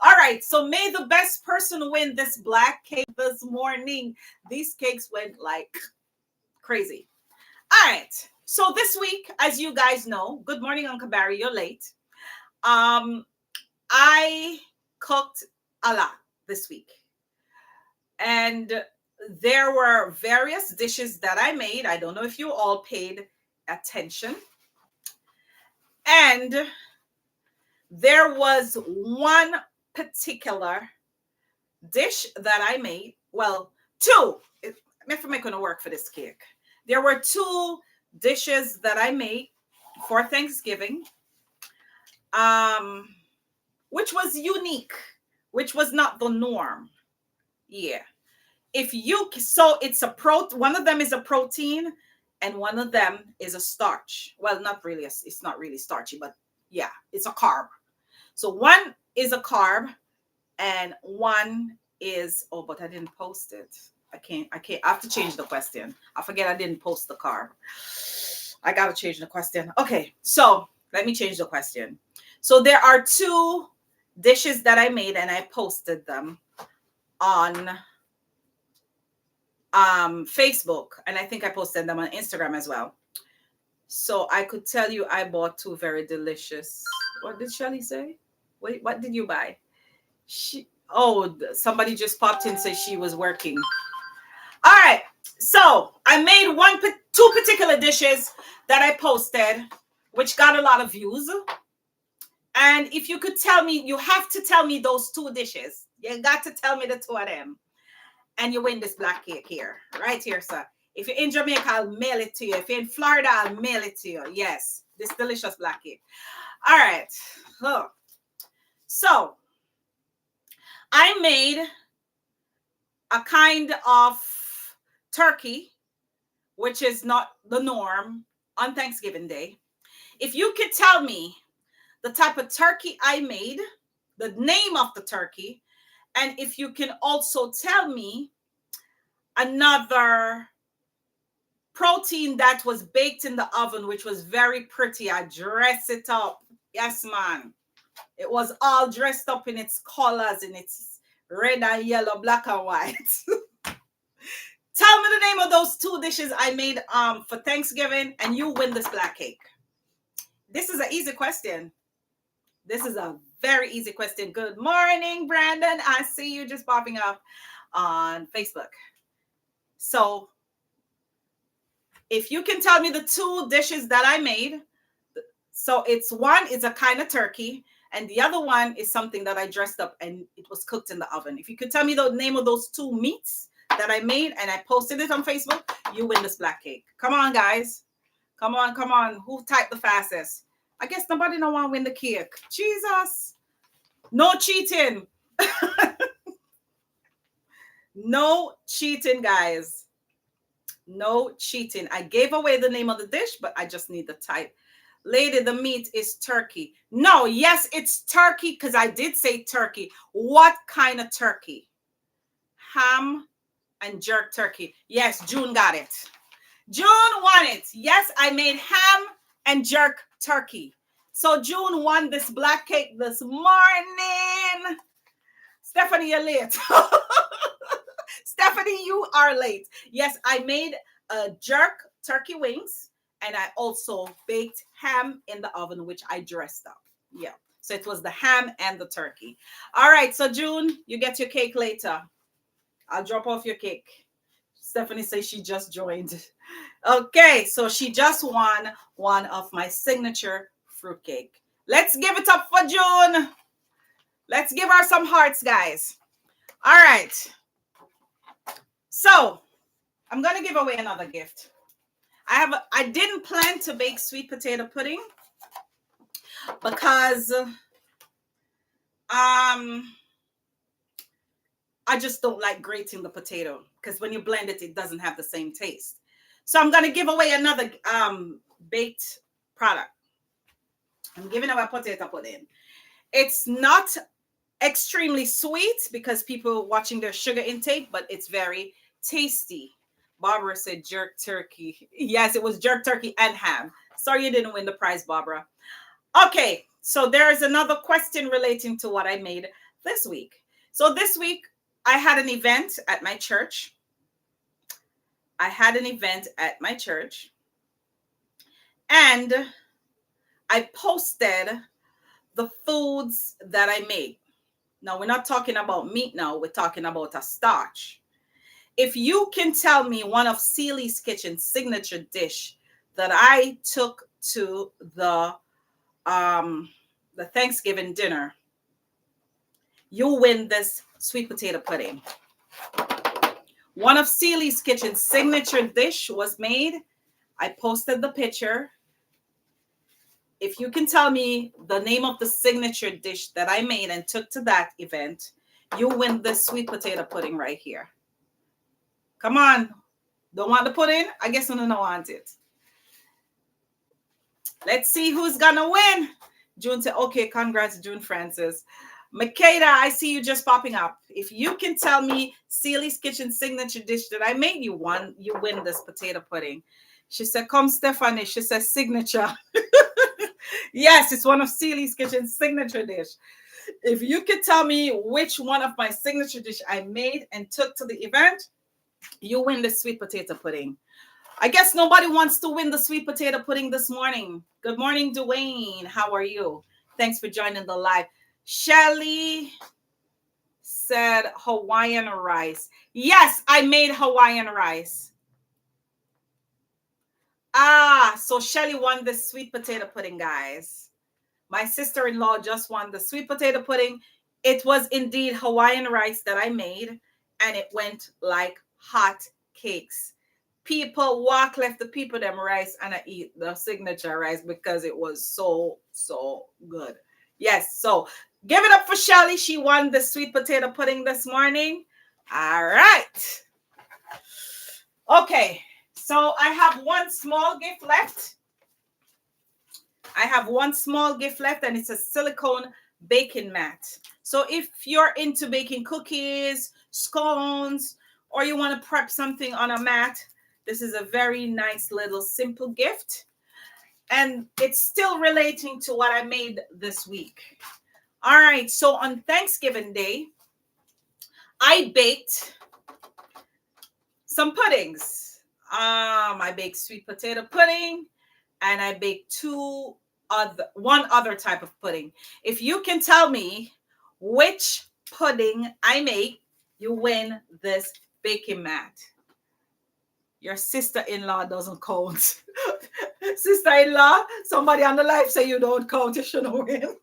All right, so may the best person win this black cake this morning. These cakes went like crazy. All right, so this week, as you guys know, good morning, Uncle Barry, you're late. I cooked a lot this week. And there were various dishes that I made. I don't know if you all paid attention. And there was one particular dish that I made. Well, 2. If I'm going to work for this cake. There were 2 dishes that I made for Thanksgiving, which was unique, which was not the norm. Yeah. So it's one of them is a protein and one of them is a starch. Well, not really, it's not really starchy, but yeah, it's a carb. So one is a carb and one is, but I didn't post it. I have to change the question. I forget I didn't post the carb. I got to change the question. Okay, so let me change the question. So there are 2 dishes that I made and I posted them on Facebook, and I think I posted them on Instagram as well. So I could tell you I bought two very delicious. What did Shelly say? Wait, what did you buy? Somebody just popped in, said she was working. All right. So I made two particular dishes that I posted, which got a lot of views. And if you could tell me, you have to tell me those two dishes. You got to tell me the two of them. And you win this black cake here. Right here, sir. If you're in Jamaica, I'll mail it to you. If you're in Florida, I'll mail it to you. Yes. This delicious black cake. All right. So I made a kind of turkey, which is not the norm on Thanksgiving Day. If you could tell me the type of turkey I made, the name of the turkey, and if you can also tell me another protein that was baked in the oven, which was very pretty. I dressed it up. Yes, man. It was all dressed up in its colors, in its red and yellow, black and white. Tell me the name of those two dishes I made for Thanksgiving, and you win this black cake. This is an easy question. This is a very easy question. Good morning, Brandon. I see you just popping up on Facebook. So if you can tell me the two dishes that I made, so it's one is a kind of turkey, and the other one is something that I dressed up and it was cooked in the oven. If you could tell me the name of those two meats that I made and I posted it on Facebook, you win this black cake. Come on, guys. Come on, come on. Who typed the fastest? I guess nobody don't want to win the cake. Jesus. No cheating. No cheating, guys. No cheating. I gave away the name of the dish, but I just need the type. Lady, the meat is turkey. No, yes, it's turkey because I did say turkey. What kind of turkey? Ham and jerk turkey. Yes, June got it. June won it. Yes, I made ham and jerk turkey. So June won this black cake this morning. Stephanie, you're late. Stephanie, you are late. Yes, I made a jerk turkey wings, and I also baked ham in the oven, which I dressed up. Yeah. So it was the ham and the turkey. All right. So June, you get your cake later. I'll drop off your cake. Stephanie says she just joined. Okay. So she just won one of my signature fruitcake. Let's give it up for June. Let's give her some hearts, guys. All right. So I'm going to give away another gift. I didn't plan to bake sweet potato pudding because I just don't like grating the potato because when you blend it, it doesn't have the same taste. So I'm going to give away another baked product. I'm giving away potato pudding. It's not extremely sweet because people watching their sugar intake, but it's very tasty. Barbara said jerk turkey. Yes, it was jerk turkey and ham. Sorry you didn't win the prize, Barbara. Okay, so there is another question relating to what I made this week. So this week, I had an event at my church. And I posted the foods that I made. Now, we're not talking about meat now. We're talking about a starch. If you can tell me one of Celie's Kitchen's signature dish that I took to the Thanksgiving dinner, you win this sweet potato pudding. One of Celie's Kitchen's signature dish was made. I posted the picture. If you can tell me the name of the signature dish that I made and took to that event, you win this sweet potato pudding right here. Come on. Don't want the pudding? I guess I don't want it. Let's see who's going to win. June said, okay, congrats, June Francis. Makeda, I see you just popping up. If you can tell me Celie's Kitchen signature dish that I made, you win this potato pudding. She said, come, Stephanie. She said, signature. Yes, it's one of Celie's Kitchen's signature dish. If you could tell me which one of my signature dish I made and took to the event, you win the sweet potato pudding. I guess nobody wants to win the sweet potato pudding this morning. Good morning, Dwayne. How are you? Thanks for joining the live. Shelly said Hawaiian rice. Yes, I made Hawaiian rice. So Shelly won the sweet potato pudding, guys. My sister-in-law just won the sweet potato pudding. It was indeed Hawaiian rice that I made, and it went like hot cakes. People left the people them rice, and I eat the signature rice because it was so good. Yes, so give it up for Shelly. She won the sweet potato pudding this morning. All right. Okay, so I have one small gift left. And it's a silicone baking mat. So if you're into baking cookies, scones, or you want to prep something on a mat, this is a very nice little simple gift. And it's still relating to what I made this week. All right, so on Thanksgiving Day, I baked some puddings. I baked sweet potato pudding, and I baked one other type of pudding. If you can tell me which pudding I make, you win this baking mat. Your sister-in-law doesn't count. Sister-in-law, somebody on the live say you don't count, you shouldn't win.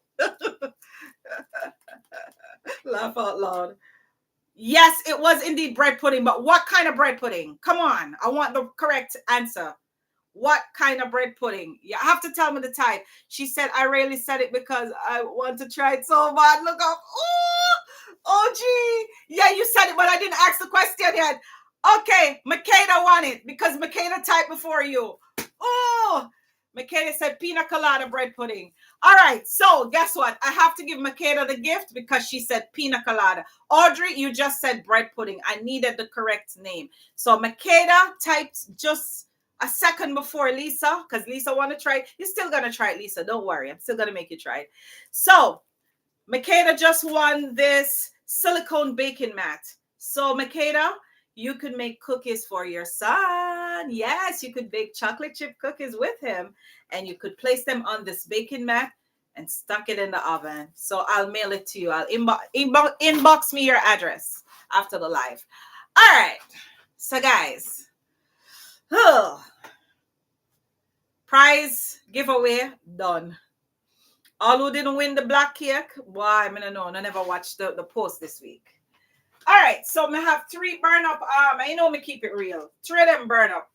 Laugh out loud. Yes, it was indeed bread pudding, but what kind of bread pudding? Come on, I want the correct answer. What kind of bread pudding? You have to tell me the type. She said, I really said it because I want to try it so bad. Look up. Oh, gee. Yeah, you said it, but I didn't ask the question yet. Okay, Makeda won it because Makeda typed before you. Oh, Makeda said pina colada bread pudding. All right, so guess what? I have to give Makeda the gift because she said pina colada. Audrey, you just said bread pudding. I needed the correct name. So Makeda typed just a second before Lisa, because Lisa want to try it. You're still going to try it, Lisa. Don't worry. I'm still going to make you try it. So Makeda just won this silicone baking mat. So Makeda, you could make cookies for your son. Yes, you could bake chocolate chip cookies with him, and you could place them on this baking mat and stuck it in the oven. So I'll mail it to you. I'll inbox me your address after the live. All right. So guys, prize giveaway done. All who didn't win the black cake, why? I mean, no, I never watched the post this week. All right, so I have 3 burn up. I know me keep it real. 3 of them burn up,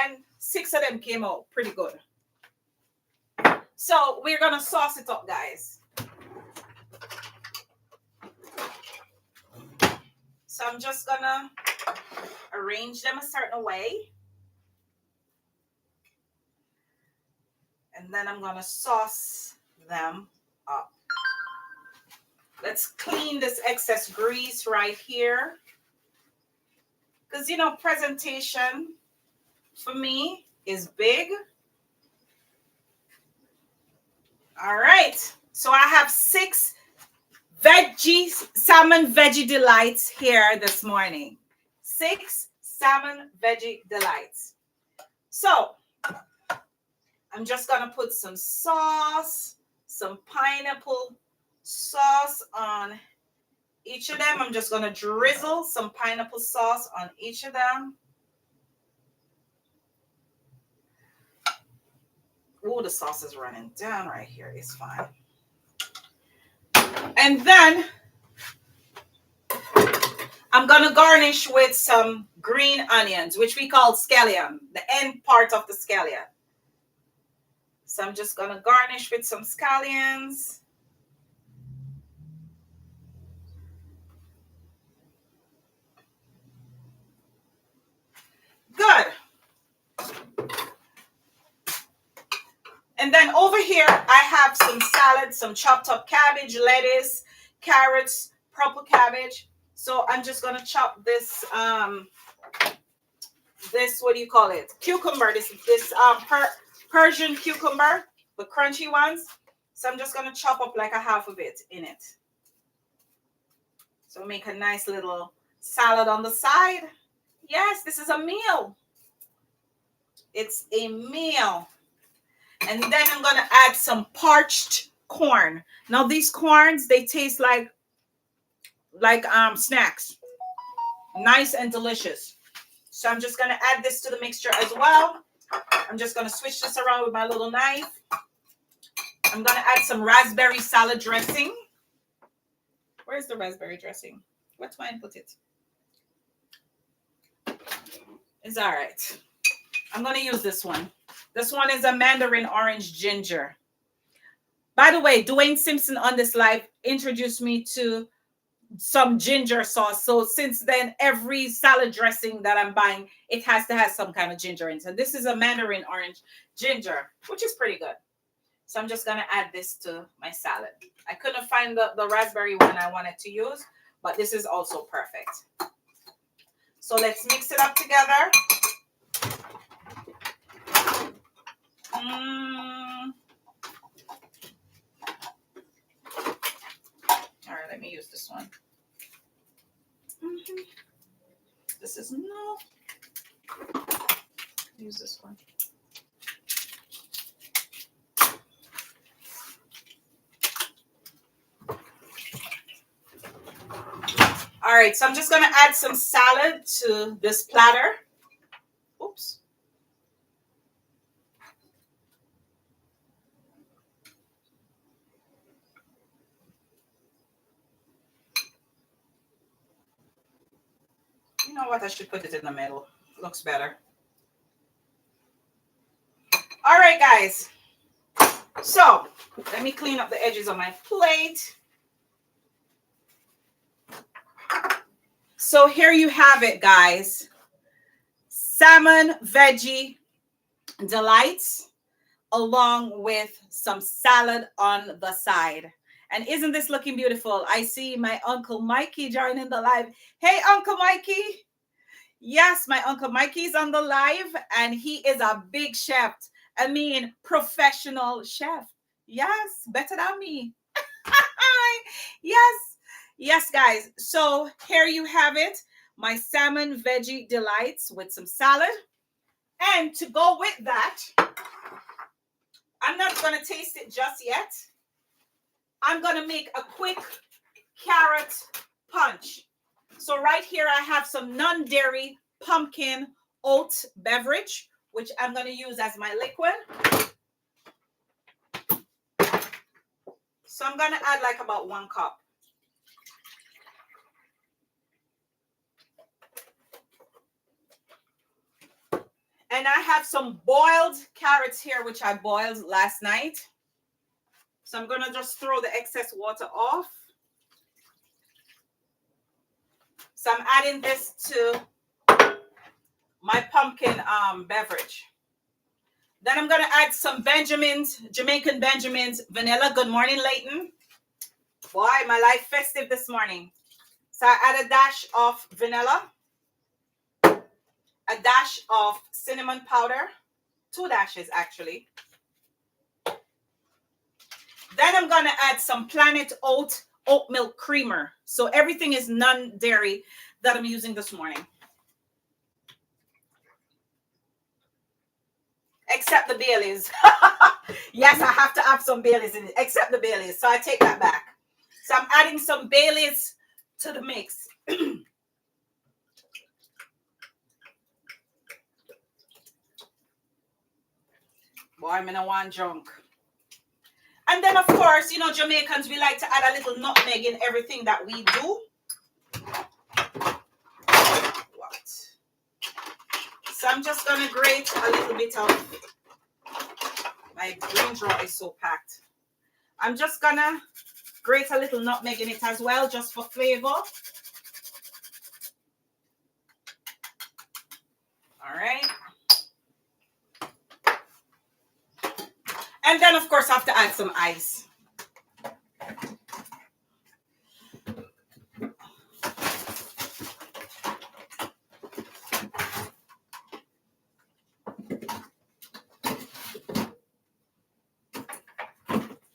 and 6 of them came out pretty good. So we're gonna sauce it up, guys. So I'm just gonna arrange them a certain way, and then I'm gonna sauce them up. Let's clean this excess grease right here. Because, you know, presentation for me is big. All right. So I have 6 salmon veggie delights here this morning. 6 salmon veggie delights. So I'm just going to put some sauce, some pineapple sauce on each of them. I'm just going to drizzle some pineapple sauce on each of them. Oh, the sauce is running down right here. It's fine. And then I'm going to garnish with some green onions, which we call scallion, the end part of the scallion. So I'm just going to garnish with some scallions. Good. And then over here, I have some salad, some chopped up cabbage, lettuce, carrots, purple cabbage. So I'm just going to chop this, what do you call it? Cucumber, this Persian cucumber, the crunchy ones. So I'm just going to chop up like a half of it in it. So make a nice little salad on the side. Yes, this is a meal. It's a meal. And then I'm going to add some parched corn. Now these corns, they taste like snacks. Nice and delicious. So I'm just going to add this to the mixture as well. I'm just going to switch this around with my little knife. I'm going to add some raspberry salad dressing. Where's the raspberry dressing? What's mine? Put it. It's all right. I'm going to use this one. This one is a mandarin orange ginger. By the way, Dwayne Simpson on this live introduced me to some ginger sauce. So since then, every salad dressing that I'm buying, it has to have some kind of ginger in it. So this is a mandarin orange ginger, which is pretty good. So I'm just going to add this to my salad. I couldn't find the raspberry one I wanted to use, but this is also perfect. So let's mix it up together. All right, let me use this one. This is no. Use this one. All right, so I'm just going to add some salad to this platter. Oops. You know what? I should put it in the middle. Looks better. All right, guys. So let me clean up the edges of my plate. So here you have it, guys. Salmon veggie delights along with some salad on the side. And isn't this looking beautiful? I see my Uncle Mikey joining the live. Hey, Uncle Mikey. Yes, my Uncle Mikey's on the live, and he is a big chef. I mean, professional chef. Yes, better than me. Yes. Yes, guys. So here you have it. My salmon veggie delights with some salad. And to go with that, I'm not going to taste it just yet. I'm going to make a quick carrot punch. So right here, I have some non-dairy pumpkin oat beverage, which I'm going to use as my liquid. So I'm going to add like about 1 cup. And I have some boiled carrots here, which I boiled last night. So I'm going to just throw the excess water off. So I'm adding this to my pumpkin beverage. Then I'm going to add some Jamaican Benjamin's vanilla. Good morning, Leighton. Boy, my life festive this morning. So I add a dash of vanilla, a dash of cinnamon powder, 2 dashes actually. Then I'm going to add some Planet Oat milk creamer. So everything is non-dairy that I'm using this morning. Except the Baileys. Yes, I have to have some Baileys in it, except the Baileys. So I take that back. So I'm adding some Baileys to the mix. Boy, I'm in a one drunk. And then, of course, you know, Jamaicans, we like to add a little nutmeg in everything that we do. What? So I'm just going to grate a little bit of, my green drawer is so packed. I'm just going to grate a little nutmeg in it as well, just for flavor. All right. And then, of course, I have to add some ice.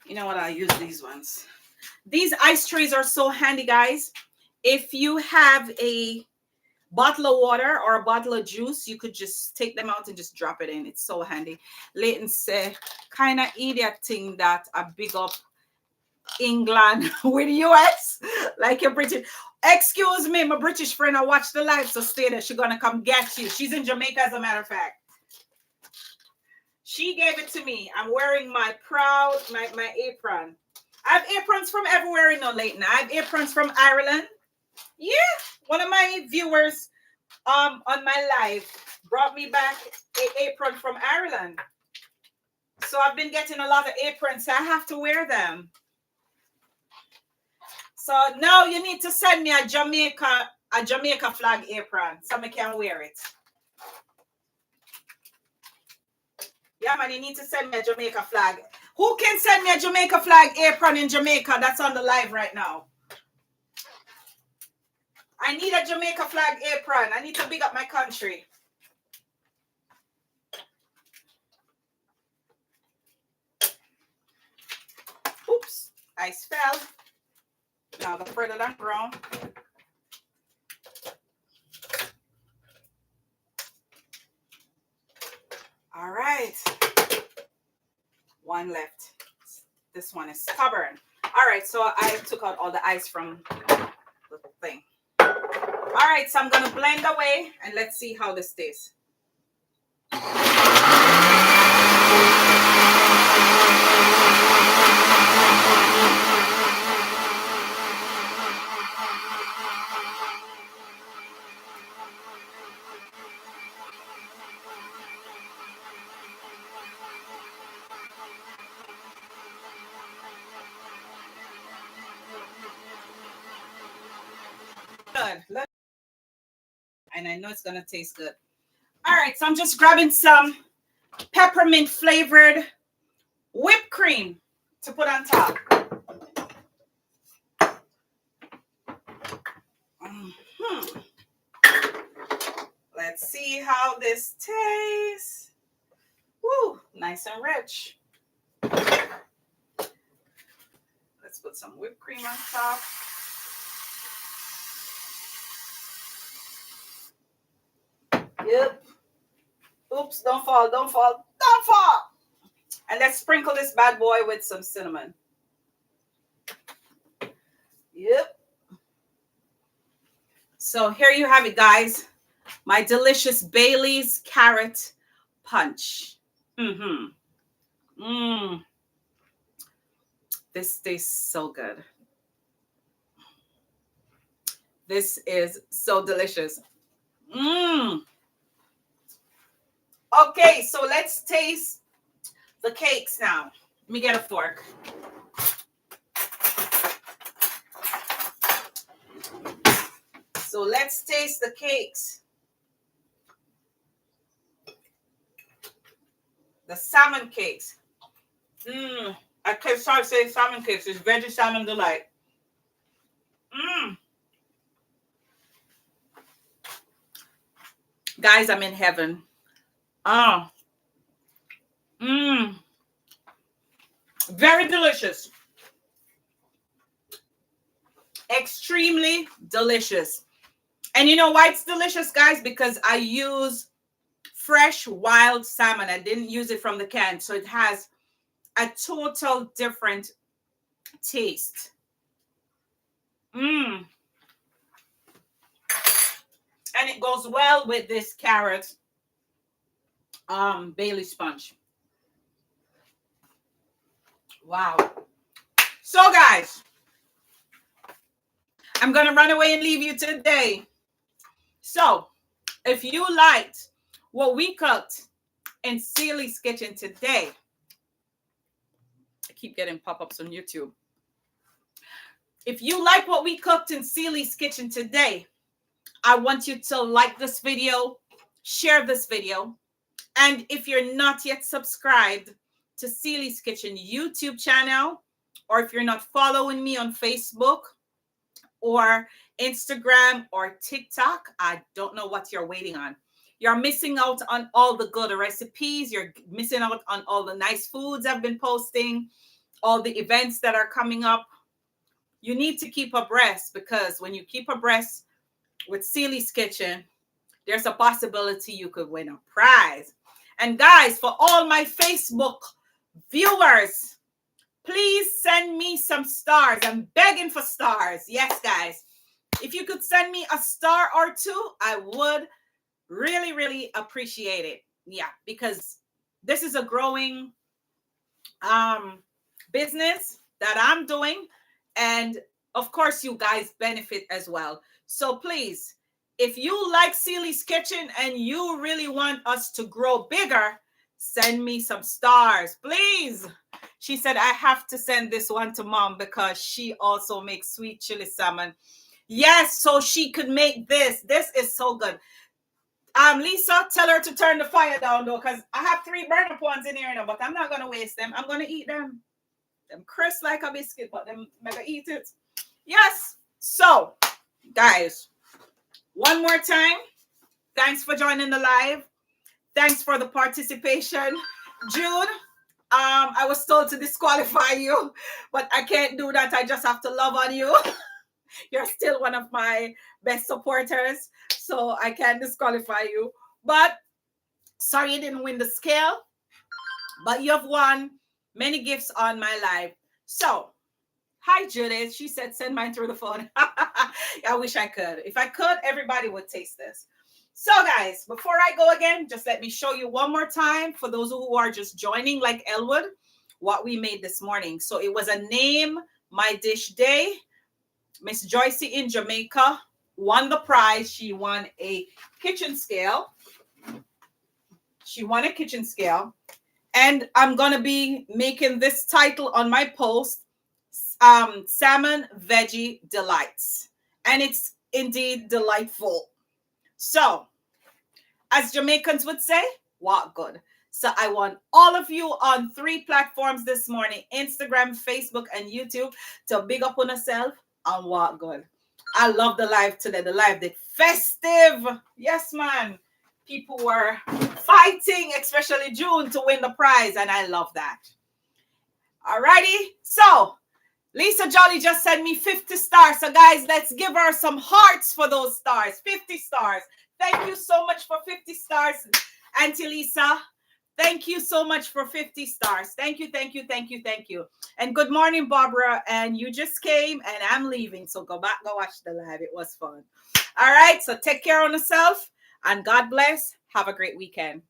You know what? I'll use these ones. These ice trays are so handy, guys. If you have a bottle of water or a bottle of juice. You could just take them out and just drop it in. It's so handy. Leighton say, kind of idiot thing that I big up England with US, like you're British. Excuse me, my British friend, I watched the live, so stay there. She's gonna come get you. She's in Jamaica, as a matter of fact. She gave it to me. I'm wearing my my apron. I have aprons from everywhere in Leighton. I have aprons from Ireland. Yeah, one of my viewers on my live brought me back an apron from Ireland. So I've been getting a lot of aprons, so I have to wear them. So now you need to send me a Jamaica flag apron so I can wear it. Yeah, man, you need to send me a Jamaica flag. Who can send me a Jamaica flag apron in Jamaica that's on the live right now? I need a Jamaica flag apron. I need to big up my country. Oops, ice fell. Now the further that brown. All right. One left. This one is stubborn. All right, so I took out all the ice from the thing. All right, so I'm going to blend away and let's see how this tastes. Good. And I know it's going to taste good. All right, so I'm just grabbing some peppermint flavored whipped cream to put on top. Let's see how this tastes. Woo, nice and rich. Let's put some whipped cream on top. Yep. Oops, don't fall, don't fall, don't fall. And let's sprinkle this bad boy with some cinnamon. Yep. So here you have it, guys. My delicious Bailey's carrot punch. This tastes so good. This is so delicious. Okay, so let's taste the cakes now. Let me get a fork. So let's taste the cakes. The salmon cakes. I can't start saying salmon cakes. It's veggie salmon delight. Guys, I'm in heaven. Very delicious. Extremely delicious. And you know why it's delicious, guys? Because I use fresh wild salmon. I didn't use it from the can. So it has a total different taste. And it goes well with this carrot Bailey sponge. Wow. So guys, I'm going to run away and leave you today. So if you liked what we cooked in Celie's kitchen today, I keep getting pop-ups on YouTube. If you like what we cooked in Celie's kitchen today, I want you to like this video, share this video. And if you're not yet subscribed to Celie's Kitchen YouTube channel, or if you're not following me on Facebook or Instagram or TikTok, I don't know what you're waiting on. You're missing out on all the good recipes. You're missing out on all the nice foods I've been posting, all the events that are coming up. You need to keep abreast, because when you keep abreast with Celie's Kitchen, there's a possibility you could win a prize. And guys, for all my Facebook viewers, please send me some stars. I'm begging for stars. Yes, guys. If you could send me a star or two, I would really, really appreciate it. Yeah, because this is a growing business that I'm doing. And of course, you guys benefit as well. So please, if you like Celie's Kitchen and you really want us to grow bigger, send me some stars, please. She said, I have to send this one to mom because she also makes sweet chili salmon. Yes, so she could make this. This is so good. Lisa, tell her to turn the fire down though, because I have 3 burn-up ones in here now, but I'm not gonna waste them. I'm gonna eat them. Them crisp like a biscuit, but I'm gonna eat it. Yes. So, guys, one more time, thanks for joining the live. Thanks for the participation. June, I was told to disqualify you, but I can't do that. I just have to love on you. You're still one of my best supporters, so I can't disqualify you. But sorry you didn't win the scale, but you have won many gifts on my live. So, hi Judith. She said send mine through the phone. I wish I could. If I could, everybody would taste this. So guys, before I go again, just let me show you one more time for those who are just joining like Elwood, what we made this morning. So it was a name my dish day. Miss Joycey in Jamaica won the prize. She won a kitchen scale. And I'm going to be making this title on my post, Salmon Veggie Delights. And it's indeed delightful. So, as Jamaicans would say, what good. So I want all of you on 3 platforms this morning, Instagram, Facebook, and YouTube, to big up on yourself and what good. I love the live today. The live did festive. Yes, man. People were fighting, especially June, to win the prize, and I love that. Alrighty. So, Lisa Jolly just sent me 50 stars. So, guys, let's give her some hearts for those stars. 50 stars. Thank you so much for 50 stars, Auntie Lisa. Thank you so much for 50 stars. Thank you, thank you, thank you, thank you. And good morning, Barbara. And you just came and I'm leaving. So go back, go watch the live. It was fun. All right. So take care of yourself and God bless. Have a great weekend.